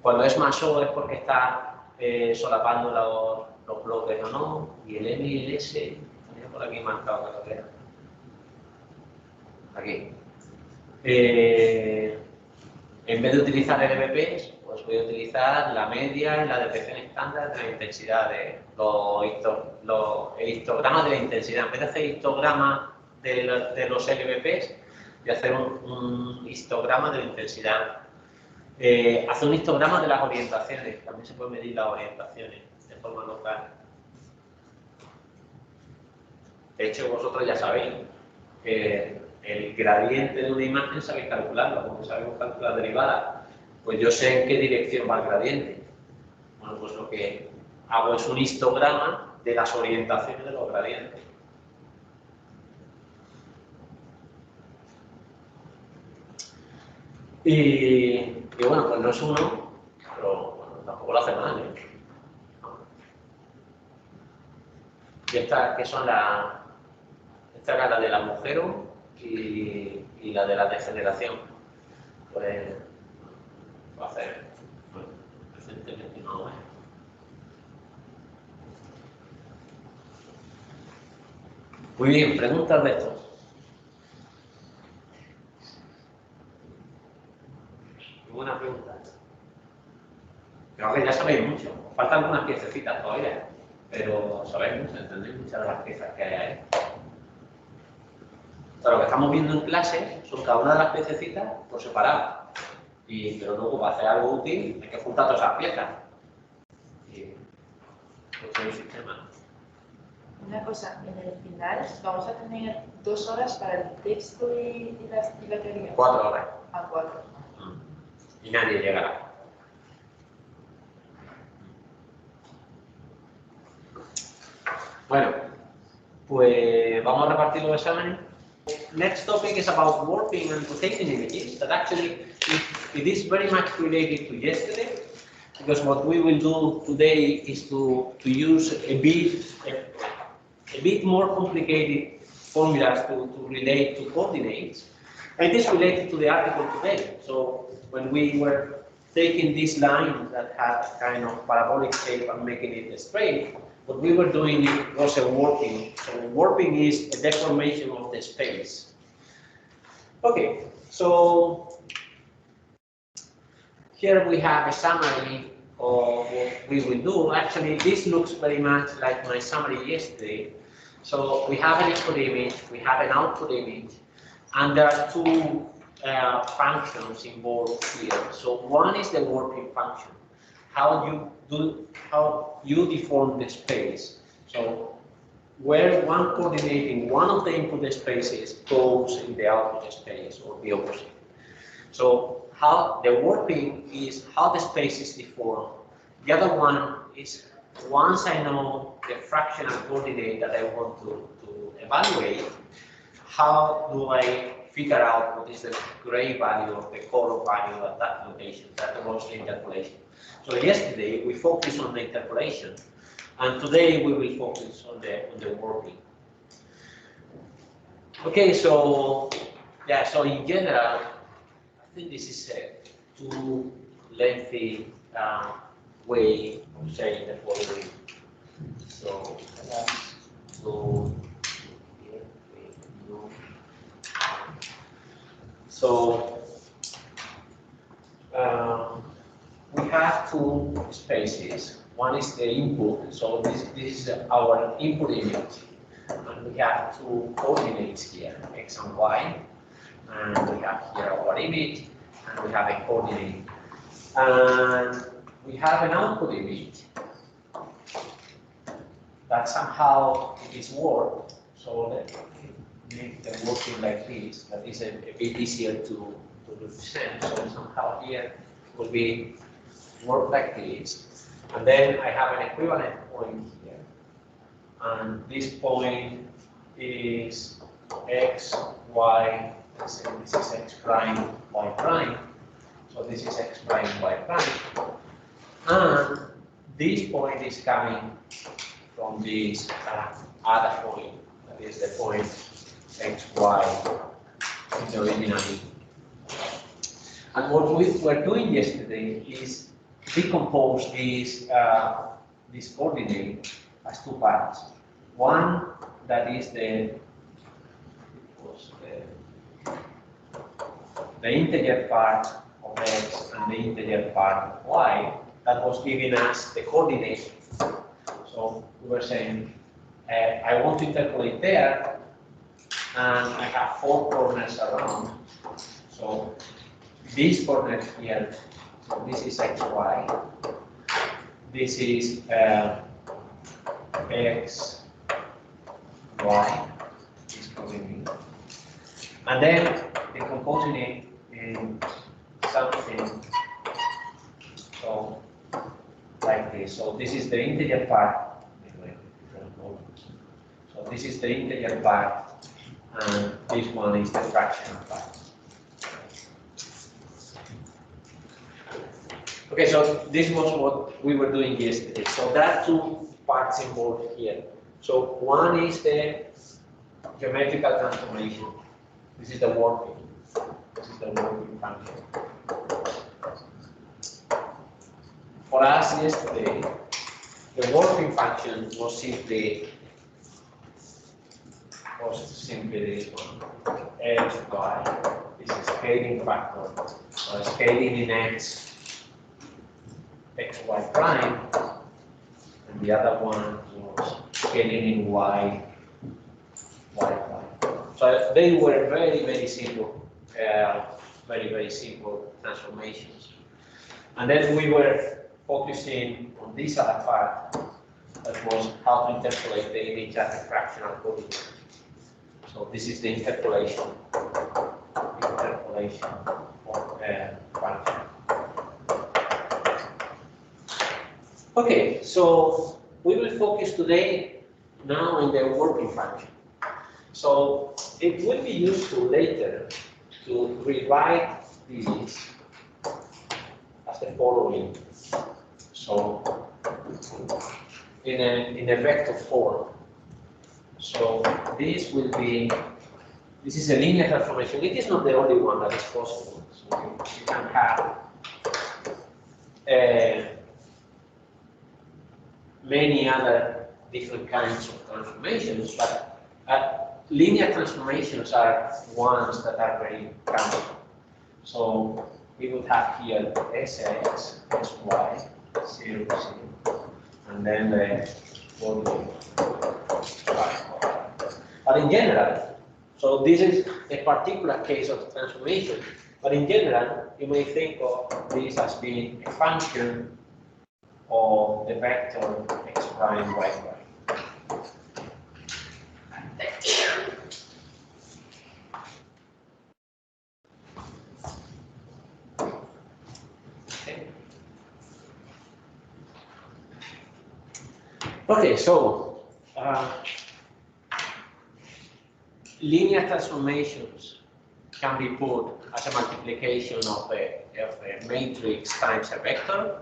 Cuando es más O es porque está solapando los bloques o no, y el M y el S, tenía por aquí marcado la carrera. Aquí. En vez de utilizar LVPs, pues voy a utilizar la media y la detección estándar de la intensidad de los histogramas de la intensidad. En vez de hacer histogramas de los LVPs, voy a hacer un histograma de la intensidad. Hacer un histograma de las orientaciones. También se pueden medir las orientaciones de forma local. De hecho, vosotros ya sabéis que el gradiente de una imagen sabéis calcularlo, como sabemos calcular derivadas. Pues yo sé en qué dirección va el gradiente. Bueno, pues lo que hago es un histograma de las orientaciones de los gradientes. Y bueno, pues no es uno, pero bueno, tampoco lo hace mal, ¿eh? Y estas que son esta era la del agujero y la de la degeneración. Pues va a hacer, bueno, recientemente no, ¿eh? Muy bien, preguntas de esto. Buena pregunta. Creo que ya sabéis mucho. Faltan algunas piececitas todavía, pero sabéis mucho, entendéis muchas de las piezas que hay ahí. O sea, lo que estamos viendo en clase son cada una de las piececitas por separado. Pero luego para hacer algo útil hay que juntar todas esas piezas. Y pues el sistema. Una cosa, en el final vamos a tener 2 horas para el texto y la teoría. 4 horas. A 4. Y nadie llegará. Bueno, pues vamos a repartir los exámenes. Next topic is about warping and rotating images. That actually it is very much related to yesterday, because what we will do today is to use a bit more complicated formulas to relate to coordinates. And it is related to the article today. So when we were taking this line that had a kind of parabolic shape and making it straight, what we were doing was a warping. So warping is a deformation of the space. Okay, so here we have a summary of what we will do. Actually, this looks very much like my summary yesterday. So we have an input image, we have an output image, and there are two functions involved here. So one is the warping function, how you deform the space. So where one coordinate in one of the input spaces goes in the output space, or the opposite. So how the warping is how the space is deformed. The other one is once I know the fractional coordinate that I want to evaluate, how do I figure out what is the gray value or the color value at that location? That was the interpolation. So yesterday we focused on the interpolation, and today we will focus on the warping. Okay, so yeah, so in general, I think this is a too lengthy way of saying the following. So let's go here. So we have two spaces. One is the input. So this is our input image, and we have two coordinates here, x and y, and we have here our image, and we have a coordinate, and we have an output image that somehow it is warped. So let's make the working like this. That is a bit easier to represent. So somehow here will be warped like this. And then I have an equivalent point here. And this point is x, y, let's say this is x prime, y prime. So this is x prime, y prime. And this point is coming from this other point, that is the point x, y, in the original. And what we were doing yesterday is decompose this coordinate as two parts. One that is the integer part of x and the integer part of y, that was giving us the coordinate. So we were saying, I want to interpolate there, and I have 4 corners around. So this corner here, so this is x, y. This is x, y, is coming in. And then decomposing it in something, so like this. So this is the integer part. So this is the integer part, and this one is the fractional part. Okay, so this was what we were doing yesterday. So there are two parts involved here. So one is the geometrical transformation. This is the warping. This is the warping function. For us yesterday, the warping function was simply this one. X, y. This is scaling factor. So scaling in x, x, y prime, and the other one was scaling in y, y prime. So they were very simple, very simple transformations. And then we were focusing on this other part, that was how to interpolate the image at the fractional coordinate. So this is the interpolation of function. Okay, so we will focus today now in the working function. So it will be useful later to rewrite this as the following. So in a vector form. So this will be, this is a linear transformation. It is not the only one that is possible. So you can have many other different kinds of transformations, but linear transformations are ones that are very common. So we would have here Sx, Sy, 0, 0, and then the coordinate. But in general, so this is a particular case of transformation, but in general, you may think of this as being a function of the vector x prime y prime. Okay, so linear transformations can be put as a multiplication of a matrix times a vector.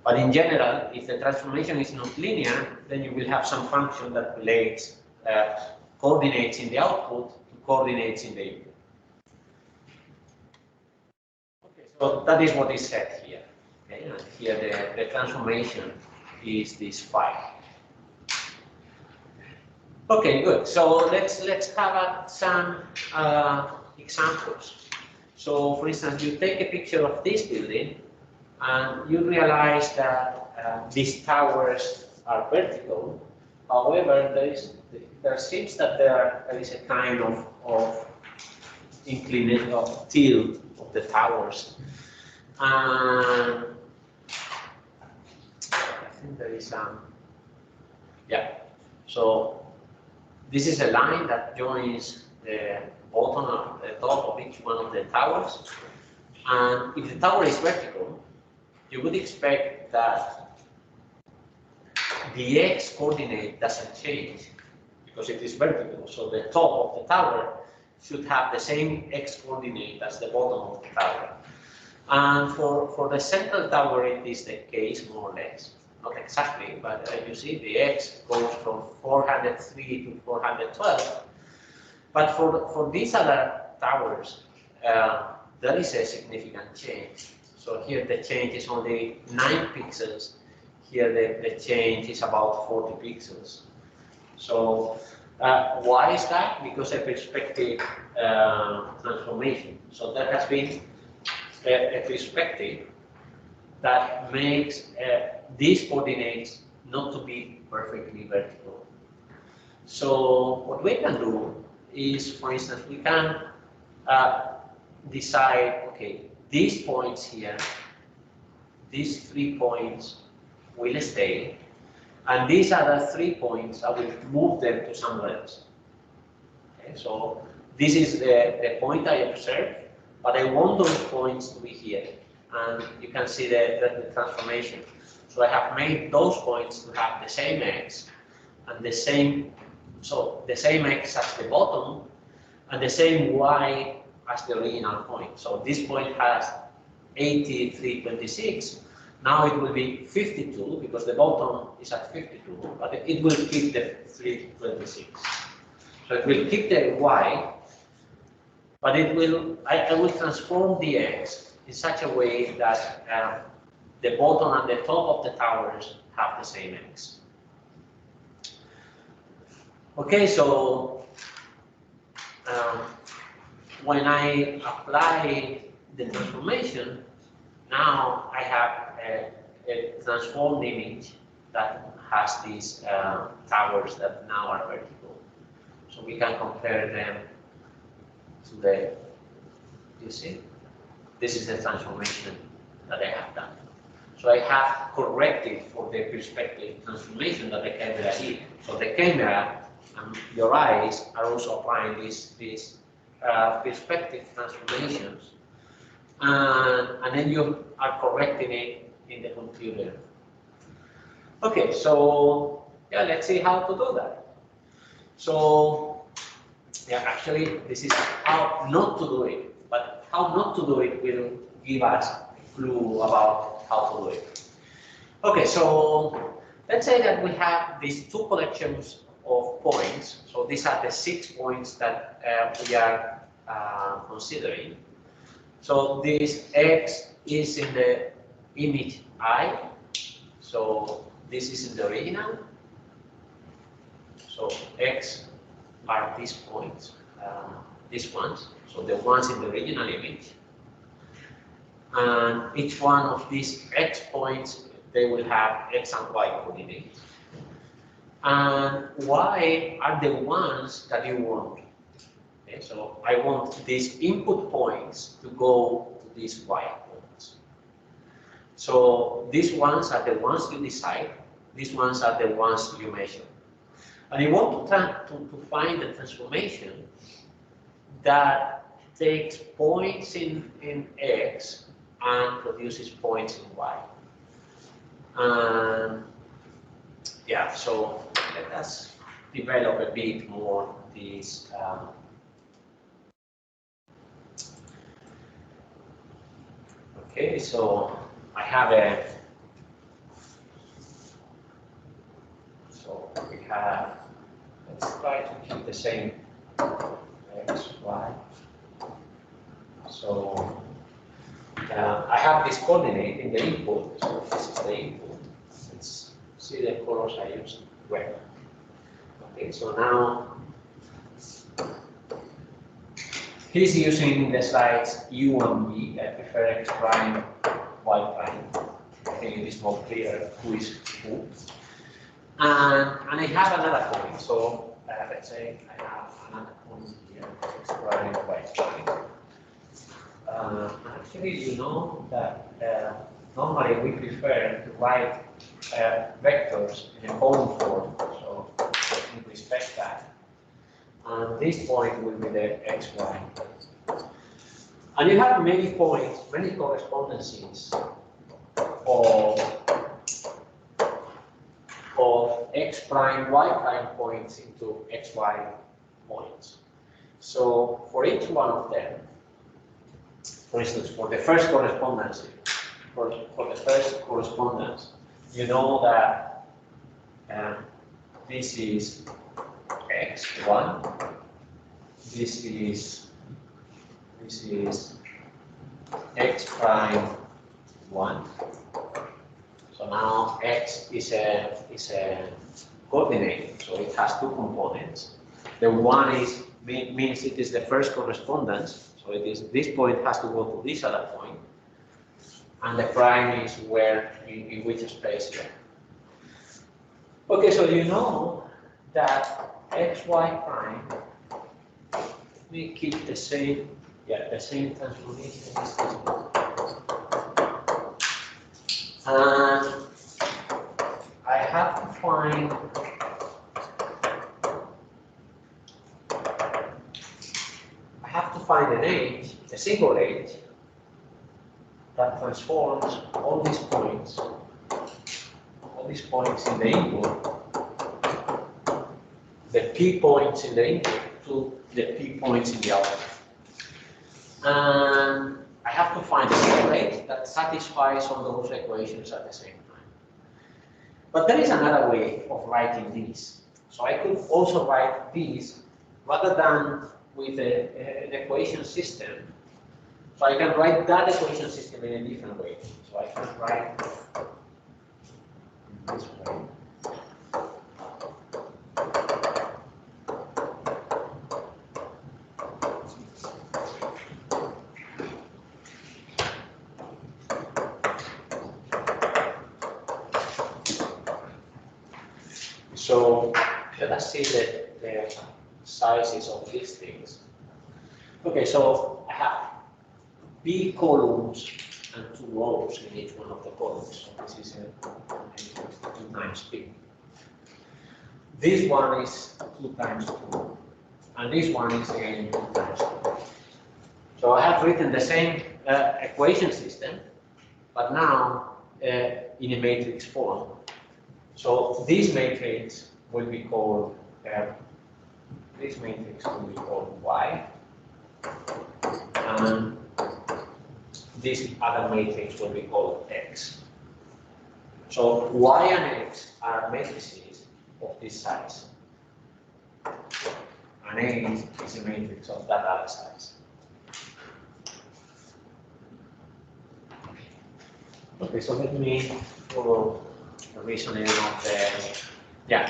But in general, if the transformation is not linear, then you will have some function that relates coordinates in the output to coordinates in the input. Okay, so that is what is said here. Okay, and here the transformation is this phi. Okay, good. So let's have some examples. So, for instance, you take a picture of this building, and you realize that these towers are vertical. However, there seems that there is a kind of inclination of tilt of the towers. I think there is some. Yeah. So this is a line that joins the bottom of the top of each one of the towers. And if the tower is vertical, you would expect that the x coordinate doesn't change because it is vertical. So the top of the tower should have the same x coordinate as the bottom of the tower. And for the central tower, it is the case more or less. Not exactly, but you see the x goes from 403 to 412. But for these other towers, there is a significant change. So here the change is only 9 pixels. Here the change is about 40 pixels. So why is that? Because a perspective transformation. So there has been a perspective that makes these coordinates not to be perfectly vertical. So what we can do is, for instance, we can decide, okay, these points here, these 3 points will stay, and these other 3 points, I will move them to somewhere else. Okay, so this is the point I observed, but I want those points to be here. And you can see the transformation. So I have made those points to have the same x and the same x as the bottom and the same y as the original point. So this point has 8326. Now it will be 52 because the bottom is at 52, but it will keep the 326. So it will keep the y, but it will. I will transform the x in such a way that the bottom and the top of the towers have the same x. Okay, so when I apply the transformation, now I have a transformed image that has these towers that now are vertical. So we can compare them to the, you see, this is the transformation that I have done. So I have corrected for the perspective transformation that the camera did. So the camera and your eyes are also applying these perspective transformations, and then you are correcting it in the computer. Okay, so yeah, let's see how to do that. So yeah, actually, this is how not to do it, but how not to do it will give us a clue about how to do it. Okay, so let's say that we have these two collections of points. So these are the 6 points that we are considering. So this X is in the image I. So this is in the original. So X are these points, these ones. So the ones in the original image. And each one of these X points, they will have X and Y coordinates. And Y are the ones that you want. Okay, so I want these input points to go to these Y points. So these ones are the ones you decide. These ones are the ones you measure. And you want to find the transformation that takes points in X and produces points in Y. Yeah, so let us develop a bit more these. Okay, so I have a. So we have. Let's try to keep the same X, Y. So I have this coordinate in the input. So this is the input. Let's see the colors I used. Red. Okay, so now he's using the slides U and V. I prefer X prime, Y prime. I think it is more clear who is who. And I have another point. So let's say I have another point here, X prime, Y prime. Actually, you know that normally we prefer to write vectors in a column form, so we respect that. And this point will be the X, Y. And you have many points, many correspondences of X prime, Y prime points into X, Y points. So for each one of them, for instance, for the first correspondence, you know that this is X1, this is X prime 1. So now X is a coordinate, so it has two components. The one means it is the first correspondence. So it is this point has to go to this other point, and the prime is where in which space here. Okay, so you know that X, Y prime we keep the same, the same transformation as this one. And I have to find an edge, a single edge, that transforms all these points in the input, the P points in the input to the P points in the output. And I have to find a single edge that satisfies all those equations at the same time. But there is another way of writing these. So I could also write these rather than with an equation system. So I can write that equation system in a different way. So I can write in this way. So let us see the sizes of these things. Okay, so I have B columns and 2 rows in each one of the columns. So this is a 2 times B. This one is 2 times 2, and this one is again 2 times 2. So I have written the same equation system, but now in a matrix form. So this matrix will be called Y, and this other matrix will be called X. So Y and X are matrices of this size, and A is a matrix of that other size. Okay, so let me follow the reasoning of the, yeah.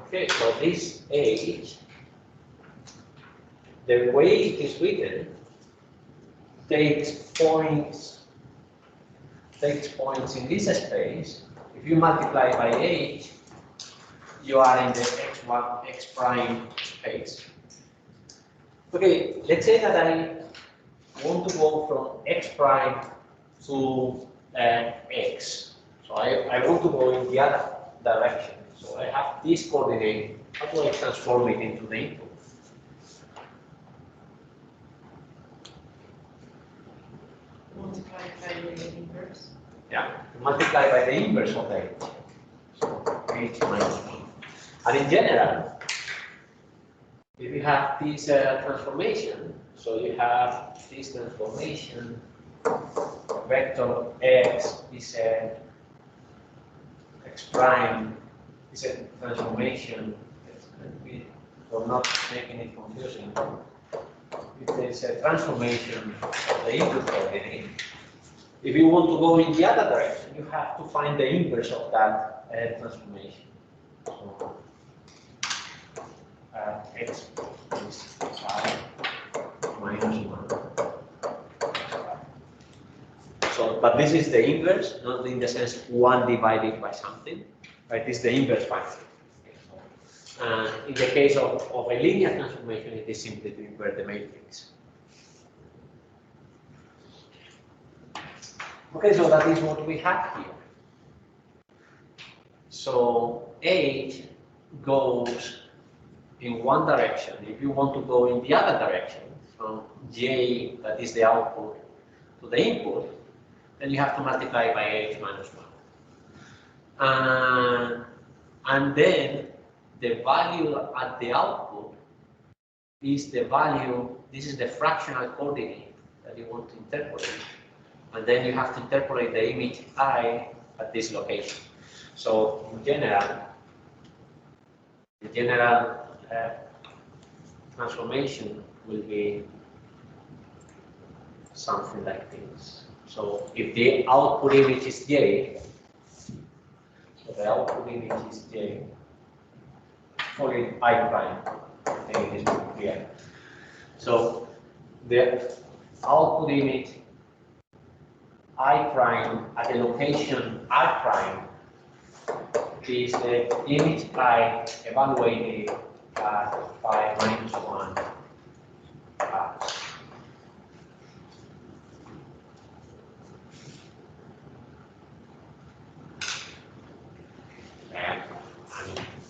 Okay, so this H, the way it is written, takes points in this space. If you multiply by H, you are in the X1, X prime space. Okay, let's say that I want to go from X prime to X. So I want to go in the other direction. So I have this coordinate. How do I transform it into the input? Multiply by the inverse. Yeah, multiply by the inverse of H. So H minus 1. And in general, if you have this transformation, so you have this transformation, vector X is a X prime is a transformation, for not making it confusing. It is a transformation of the input coordinate. If you want to go in the other direction, you have to find the inverse of that transformation. So, X is 5 minus 1. So, but this is the inverse, not in the sense 1 divided by something, right? This is the inverse function. In the case of a linear transformation, it is simply to invert the matrix. Okay, so that is what we have here. So H goes in one direction. If you want to go in the other direction, from J, that is the output, to the input, then you have to multiply by H minus 1. And then the value at the output is the value, this is the fractional coordinate that you want to interpolate. And then you have to interpolate the image I at this location. So in general, the general transformation will be something like this. So if the output image is J, so the output image is J, call it I prime. I think it is clear. So the output image I prime at the location I prime is the image I evaluated at 5 minus 1 and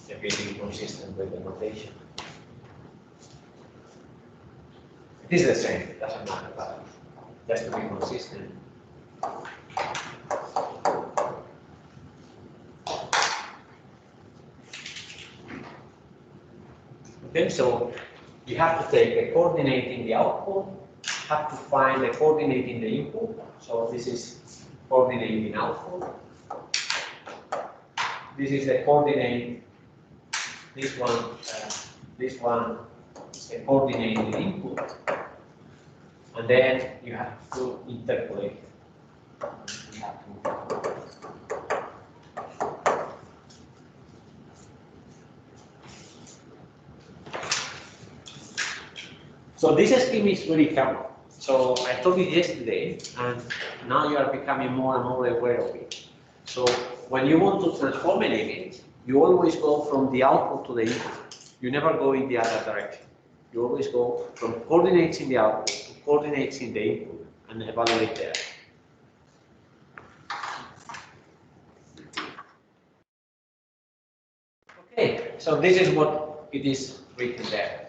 the bit consistent with the notation. It is the same, it doesn't matter, but just to be consistent. Okay, so you have to take a coordinate in the output, have to find a coordinate in the input. So this is coordinate in output. This is the coordinate. This one is a coordinate in the input, and then you have to interpolate. You have to interpolate. So this scheme is very common. So I told you yesterday, and now you are becoming more and more aware of it. So when you want to transform an image, you always go from the output to the input. You never go in the other direction. You always go from coordinates in the output to coordinates in the input and evaluate there. Okay, so this is what it is written there.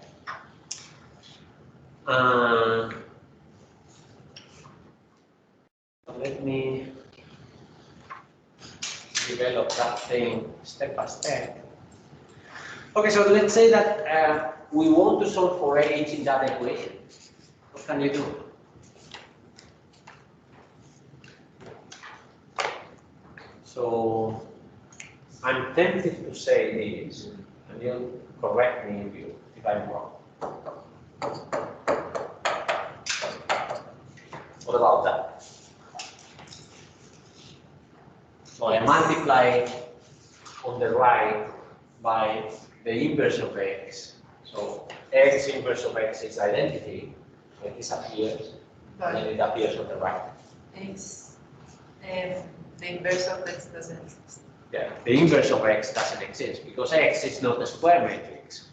Let me develop that thing step by step. Okay, so let's say that we want to solve for h in that equation. What can you do? So I'm tempted to say this, and you'll correct me if I'm wrong. What about that? So I multiply on the right by the inverse of x. So x inverse of x is identity, so it disappears, and then it appears on the right. X, the inverse of x doesn't exist. Yeah, the inverse of x doesn't exist because x is not a square matrix.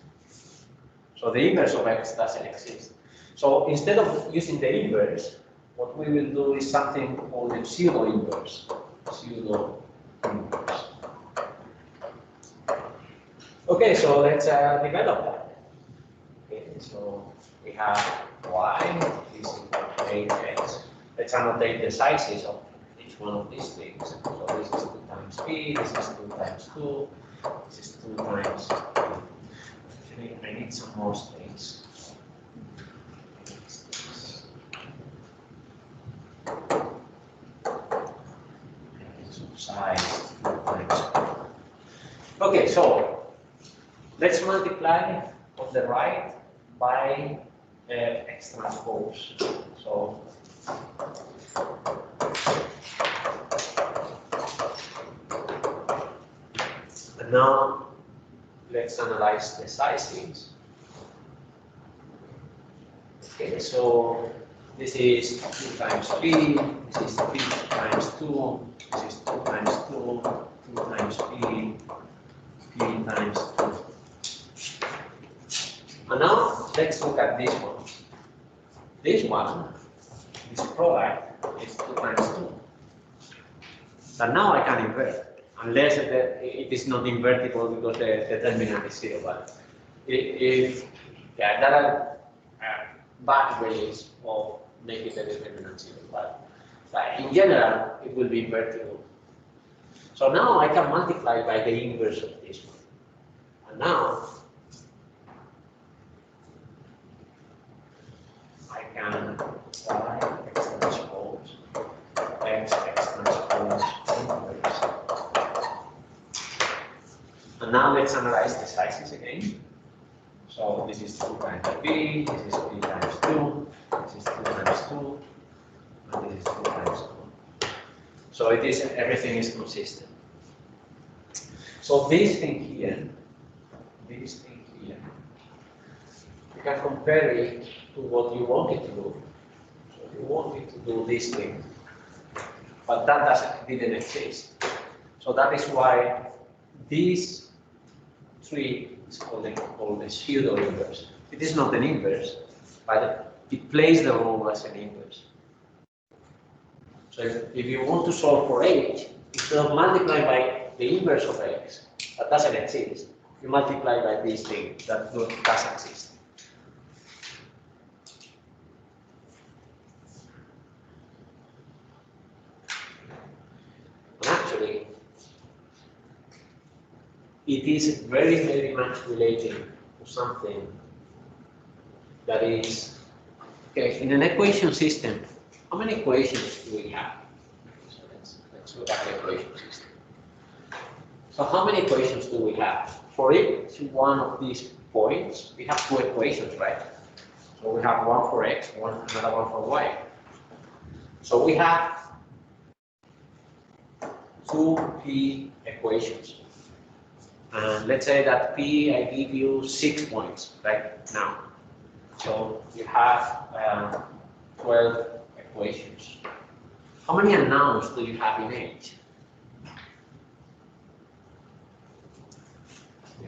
So the inverse of x doesn't exist. So instead of using the inverse, what we will do is something called a pseudo inverse. Pseudo inverse. Okay, so let's develop that. Okay, so we have y is equal to 8x. Let's annotate the sizes of each one of these things. So this is 2 times p, this is 2 times 2, this is 2 times. Actually, I need some more space. So size 2 times 2. Okay, so let's multiply on the right by x transpose. So and now let's analyze the sizes. Okay, so this is 2 times p, this is p times 2, this is 2 times 2, 2 times p, p times 2. And now let's look at this one. This one, this product, is 2 times 2. But now I can invert, unless it is not invertible because the determinant is 0. But if yeah, there are bad ways of making the determinant 0. But in general, it will be invertible. So now I can multiply by the inverse of this one. And now I can apply x transpose, x transpose inverse. And now let's analyze the sizes again. So this is 2 times p, this is p times 2, this is 2 times 2, and this is 2 times 2. So it is everything is consistent. So this thing here, you can compare it to what you wanted to do. So you wanted to do this thing, but that didn't exist. So that is why this tree is called the pseudo inverse. It is not an inverse, but it plays the role as an inverse. So if you want to solve for h, instead of multiplying by the inverse of x, that doesn't exist, you multiply by this thing that does exist. And actually, it is very, very much related to something that is, okay, in an equation system, how many equations do we have? So let's look at the equation system. So how many equations do we have? For each one of these points, we have 2 equations, right? So we have one for x, another one for y. So we have 2p equations. And let's say that p, I give you 6 points right now. So you have 12 equations. How many unknowns do you have in h?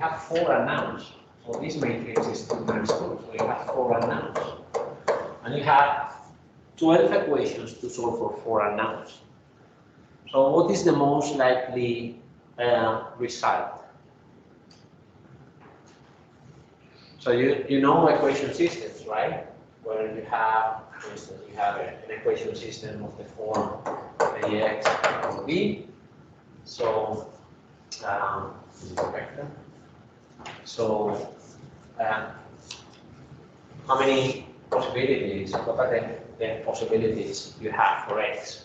have 4 unknowns. So this matrix is 2 times 2. So you have 4 unknowns. And you have 12 equations to solve for 4 unknowns. So what is the most likely result? So you know equation systems, right? Where you have, for instance, you have an equation system of the form AX equals B. So vector. So how many possibilities? What are the possibilities you have for X?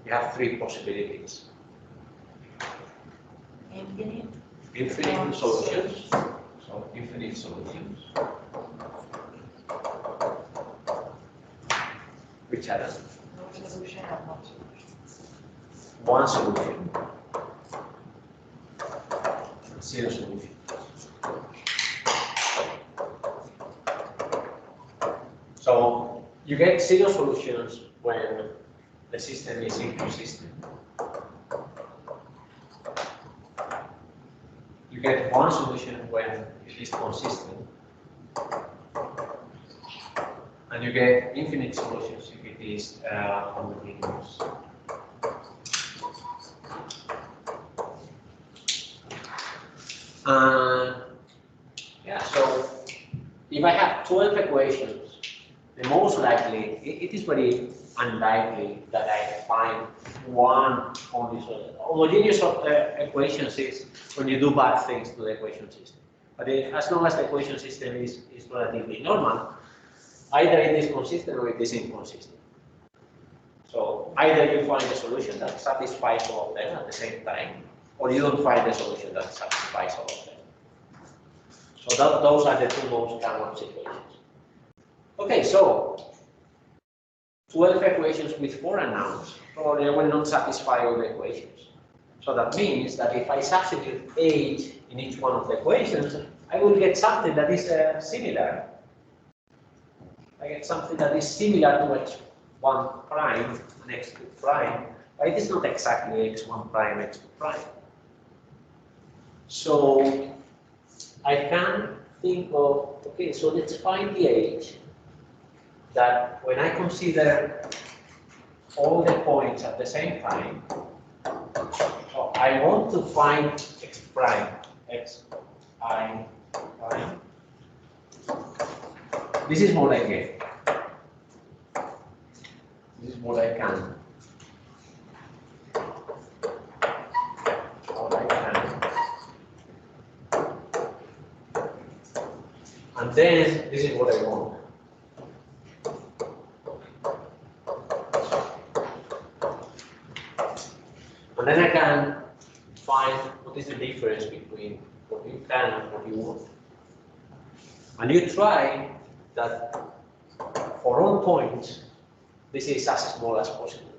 You have 3 possibilities. Infinite solutions. So infinite solutions. Which are them? No solution and one solution. One solution. 0 solution. So you get 0 solutions when the system is inconsistent. You get 1 solution when it is consistent. And you get infinite solutions if it is homogeneous. Yeah, so if I have 12 equations, the most likely, it is very unlikely that I find one on this order. Homogeneous equations is when you do bad things to the equation system. But as long as the equation system is relatively normal, either it is consistent or it is inconsistent. So either you find a solution that satisfies all of them at the same time, or you don't find a solution that satisfies all of them. So those are the 2 most common situations. Okay, so 12 equations with 4 unknowns, probably I will not satisfy all the equations. So that means that if I substitute h in each one of the equations, I will get something that is similar. I get something that is similar to x1 prime and x2 prime, but it is not exactly x1 prime, x2 prime. So I can think of, okay, so let's find the h that when I consider all the points at the same time, so I want to find x prime, x I prime. This is what I get. This is what I can. And then this is what I want. And then I can find what is the difference between what you can and what you want. And you try that for all points, this is as small as possible.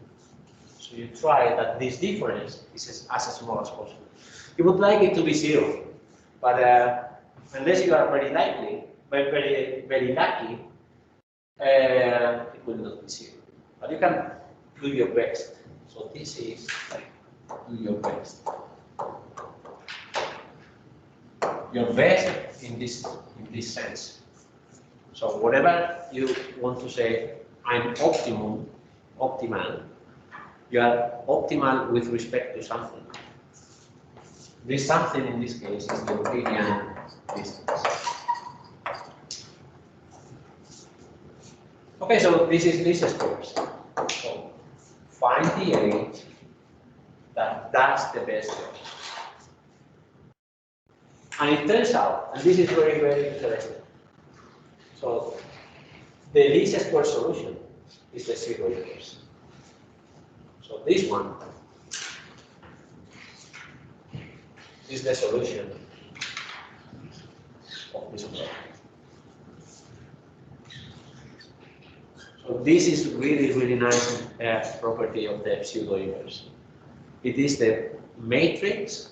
So you try that this difference is as small as possible. You would like it to be 0, but unless you are very lucky, it will not be 0. But you can do your best. So this is do your best. Your best in this sense. So whatever you want to say, I'm optimal, you are optimal with respect to something. This something in this case is the Euclidean distance. Okay, so this is least squares. So find the h that's the best way. And it turns out, and this is very, very interesting. So the least square solution is the 0 inverse. So this one is the solution of this problem. So this is really, really nice property of the pseudo inverse. It is the matrix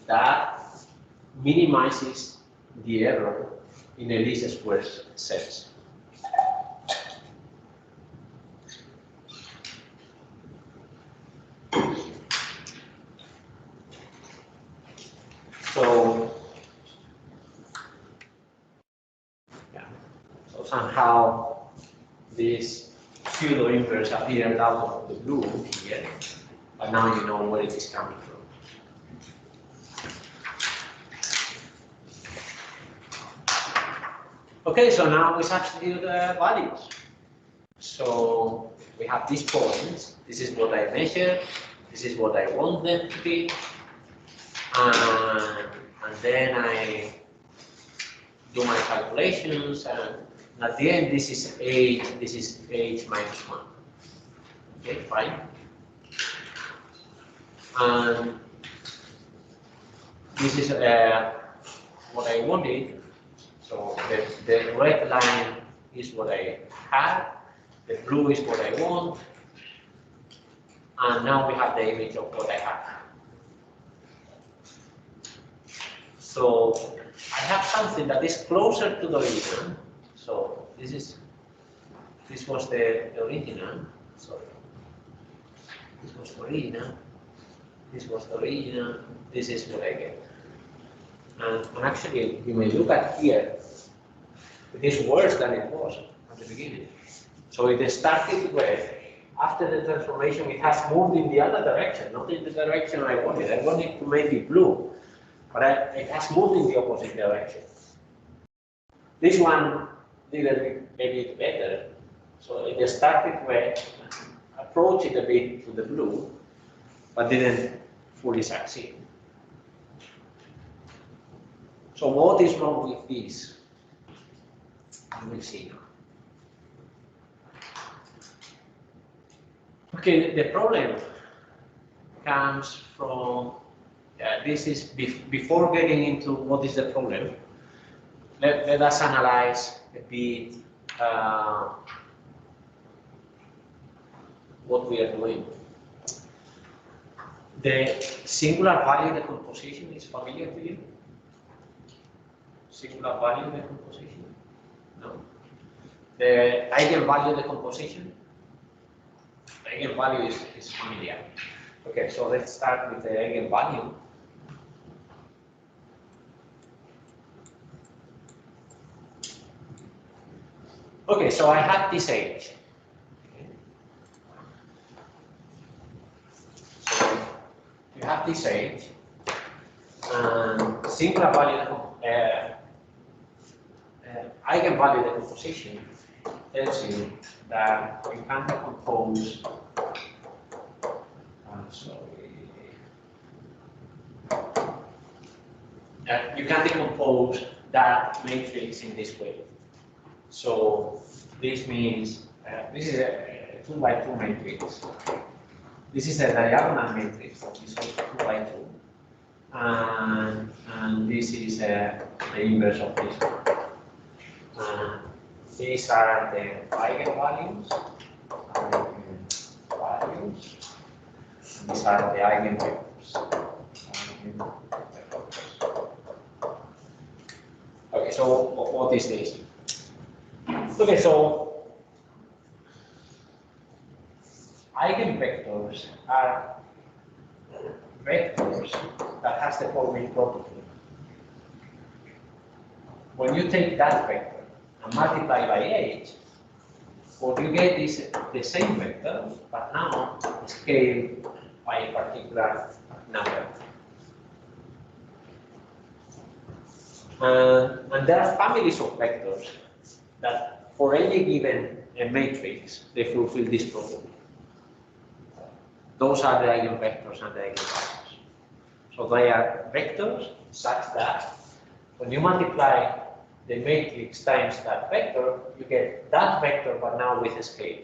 that minimizes the error in a least squares sets. somehow this pseudo inverse appeared out of the blue here, but now you know where it is coming from. Okay, so now we substitute values. So we have these points. This is what I measure. This is what I want them to be. And then I do my calculations. And at the end, this is age. This is age minus 1. Okay, fine. And this is what I wanted. So the red line is what I had, the blue is what I want, and now we have the image of what I have. So I have something that is closer to the original. So this was the original. Sorry, this was the original. This was the original. This is what I get. And actually, you may look at here, it is worse than it was at the beginning. So it started with, after the transformation, it has moved in the other direction, not in the direction I wanted. I wanted to make it blue, but it has moved in the opposite direction. This one did a bit better. So it started with, approached it a bit to the blue, but didn't fully succeed. So what is wrong with this? You will see now. Okay, the problem comes from, this is before getting into what is the problem, let us analyze a bit what we are doing. The singular value decomposition is familiar to you? Singular value decomposition? No. The eigenvalue decomposition? The eigenvalue is familiar. Okay, so let's start with the eigenvalue. Okay, so I have this age. Okay. So you have this age, and singular value eigenvalue decomposition tells you that you can decompose. You can decompose that matrix in this way. So this means this is a 2 by 2 matrix. This is a diagonal matrix that is also 2 by 2, and this is the inverse of this one. These are the eigenvalues. These are the eigenvectors. Okay, so what is this? Okay, so eigenvectors are vectors that has the following property. When you take that vector and multiply by h, what you get is the same vector, but now scaled by a particular number. And there are families of vectors that, for any given matrix, they fulfill this property. Those are the eigenvectors and the eigenvalues. So they are vectors such that when you multiply the matrix times that vector, you get that vector, but now with a scale.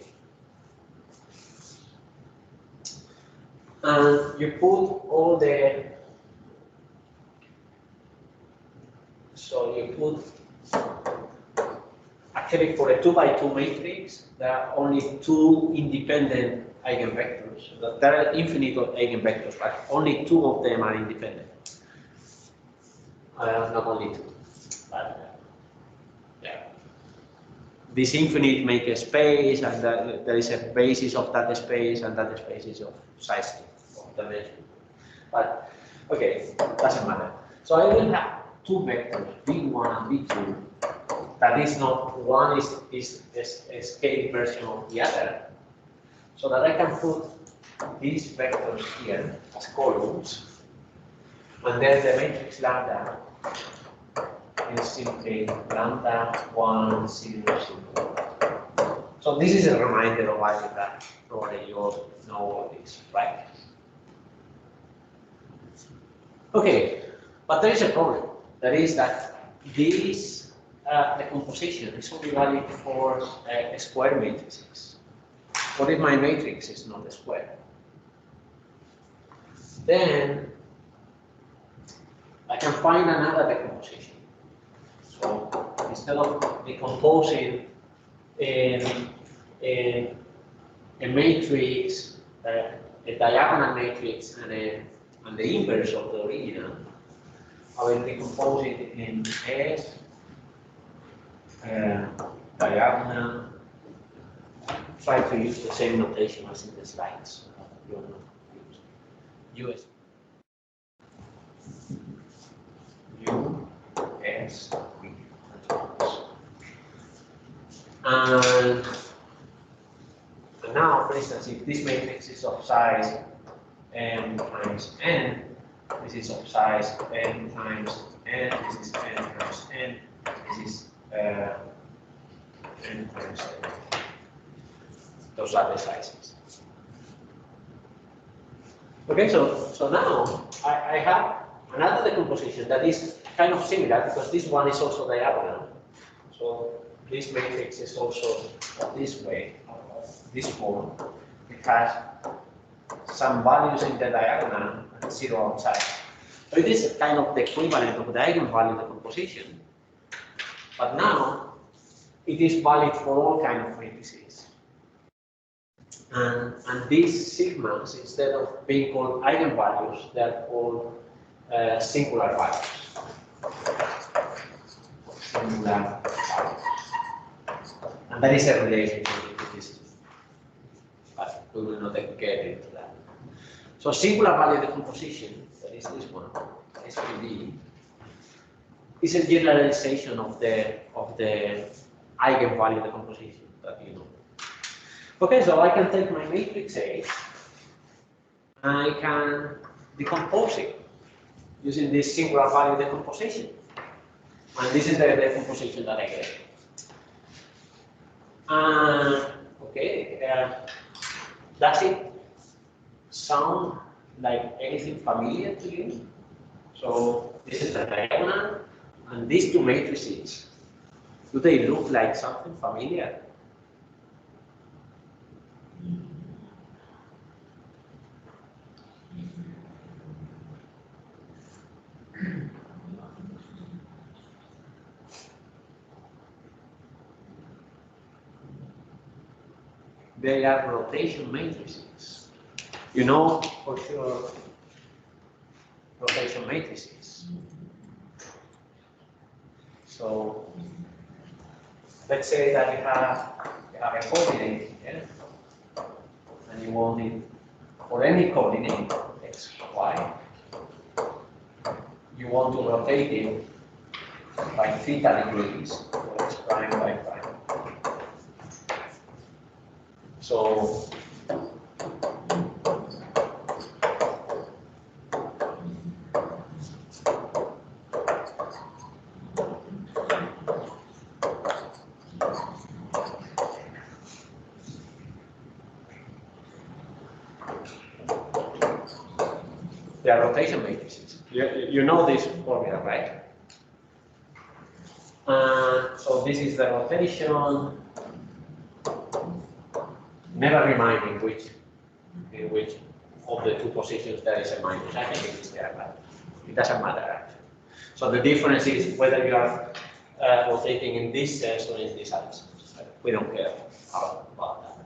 And you put all the, so you put, actually for a 2 by 2 matrix, there are only 2 independent eigenvectors. There are infinite eigenvectors, but only 2 of them are independent. Not only 2, but yeah. This infinite make a space, and there is a basis of that space, and that space is of size 2, of dimension. But okay, doesn't matter. So I will have 2 vectors, v1 and v2, that is not one is a scale version of the other, so that I can put these vectors here as columns, and then the matrix lambda is simply lambda 1 0 0. So this is a reminder of algebra. Probably you all know all this, right? Okay, but there is a problem. That is that this decomposition is only valid for square matrices. What if my matrix is not a square? Then I can find another decomposition. So instead of decomposing a matrix, a diagonal matrix, and the inverse of the original, I will decompose it in S, diagonal. Try to use the same notation as in the slides. US. U, S, V. And now, for instance, if this matrix is of size n times n, this is of size n times n, this is n times n, this is n times n. Those are the sizes. Okay, so now I have another decomposition that is kind of similar because this one is also diagonal. So this matrix is also this way, this form. It has some values in the diagonal and 0 outside. So it is kind of the equivalent of the eigenvalue decomposition. But now it is valid for all kinds of matrices. And these sigmas, instead of being called eigenvalues, they are called singular values. Singular values. And there is a relationship with this, but we will not get into that. So singular value decomposition, that is this one, SPD, is a generalization of the eigenvalue decomposition that you know. Okay, so I can take my matrix A and I can decompose it using this singular value decomposition. And this is the decomposition that I get. Okay, does it sound like anything familiar to you? So this is the diagonal, and these two matrices, do they look like something familiar? They are rotation matrices. You know for sure rotation matrices. So let's say that you have a coordinate here, and you want it for any coordinate x, y. You want to rotate it by theta degrees for x prime, y prime. So they are rotation matrices. You know this formula, right? So this is the rotation. Never remind in which of the two positions there is a minus. I think it is there, but it doesn't matter actually. So the difference is whether you are rotating in this sense or in this other sense. We don't care about that.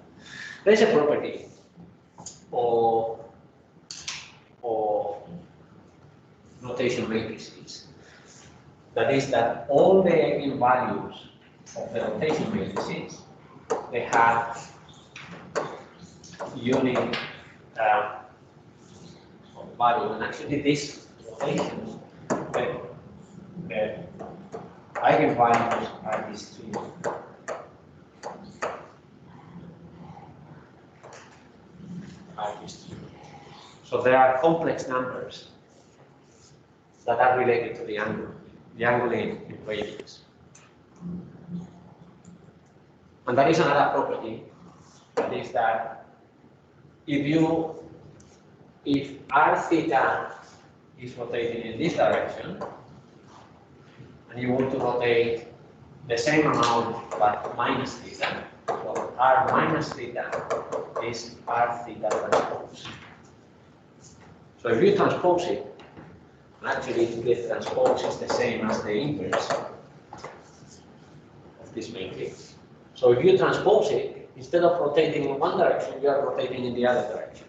There is a property of rotation matrices. That is that all the eigenvalues of the rotation matrices, they have unit value, and actually this rotation, eigenvalues are these two. So there are complex numbers that are related to the angle in radius. And there is another property, that is that if r theta is rotating in this direction, and you want to rotate the same amount but minus theta, so r minus theta is r theta transpose. So if you transpose it, and actually the transpose is the same as the inverse of this matrix. So if you transpose it, instead of rotating in one direction, you are rotating in the other direction.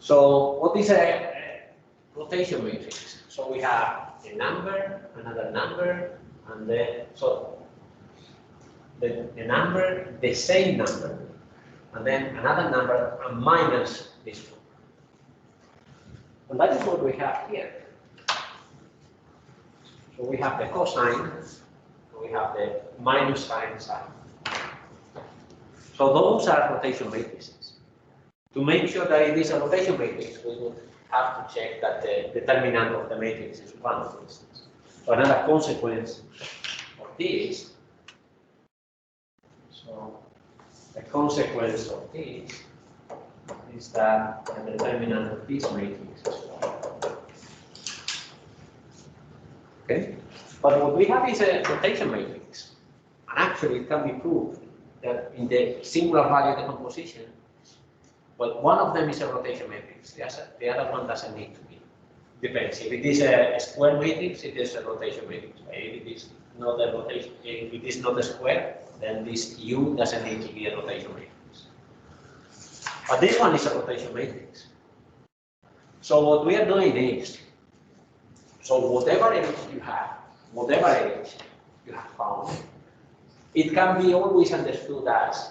So what is a rotation matrix? So we have a number, another number, and then the number, the same number, and then another number, and minus this one. And that is what we have here. So we have the cosine, we have the minus sine. So those are rotation matrices. To make sure that it is a rotation matrix, we would have to check that the determinant of the matrix is 1, for instance. So another consequence of this, the consequence of this is that the determinant of this matrix is 1. Okay? But what we have is a rotation matrix. And actually it can be proved that in the singular value decomposition, well, one of them is a rotation matrix, the other one doesn't need to be. Depends. If it is a square matrix, it is a rotation matrix. If it is not a rotation, if it is not a square, then this U doesn't need to be a rotation matrix. But this one is a rotation matrix. So what we are doing is, so whatever age you have found, it can be always understood as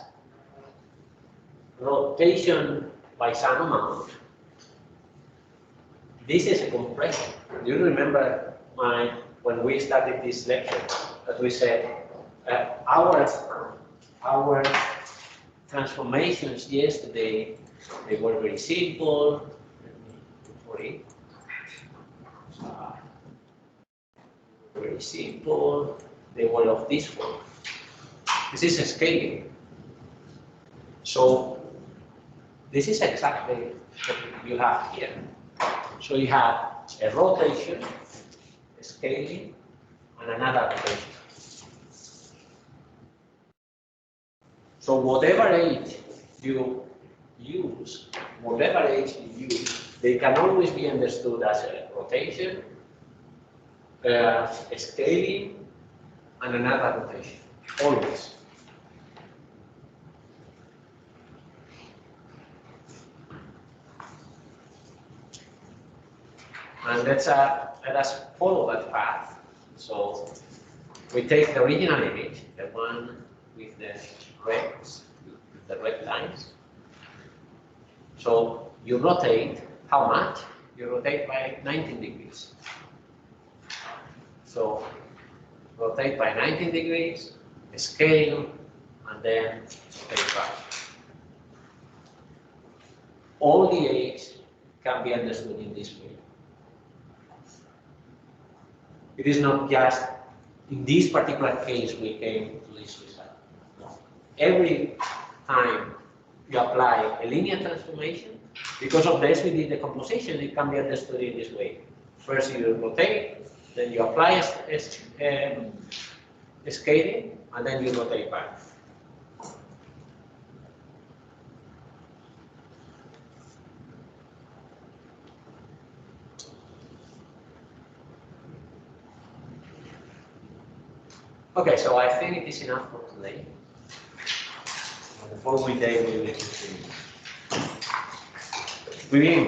rotation by some amount. This is a compression. Do you remember when we started this lecture that we said our transformations yesterday, they were very simple. Very simple. They were of this form. This is a scaling. So this is exactly what you have here. So you have a rotation, a scaling, and another rotation. So whatever age you use, they can always be understood as a rotation, a scaling, and another rotation, always. And let us follow that path. So we take the original image, the one with the red lines. So you rotate, how much? You rotate by 19 degrees. So rotate by 19 degrees, scale, and then rotate back. All the age can be understood in this way. It is not just in this particular case we came to this result. No. Every time you apply a linear transformation, because of the SVD decomposition, it can be understood in this way. First you rotate, then you apply a scaling, and then you rotate back. Okay, so I think it is enough for today. On the following day we will continue. We begin.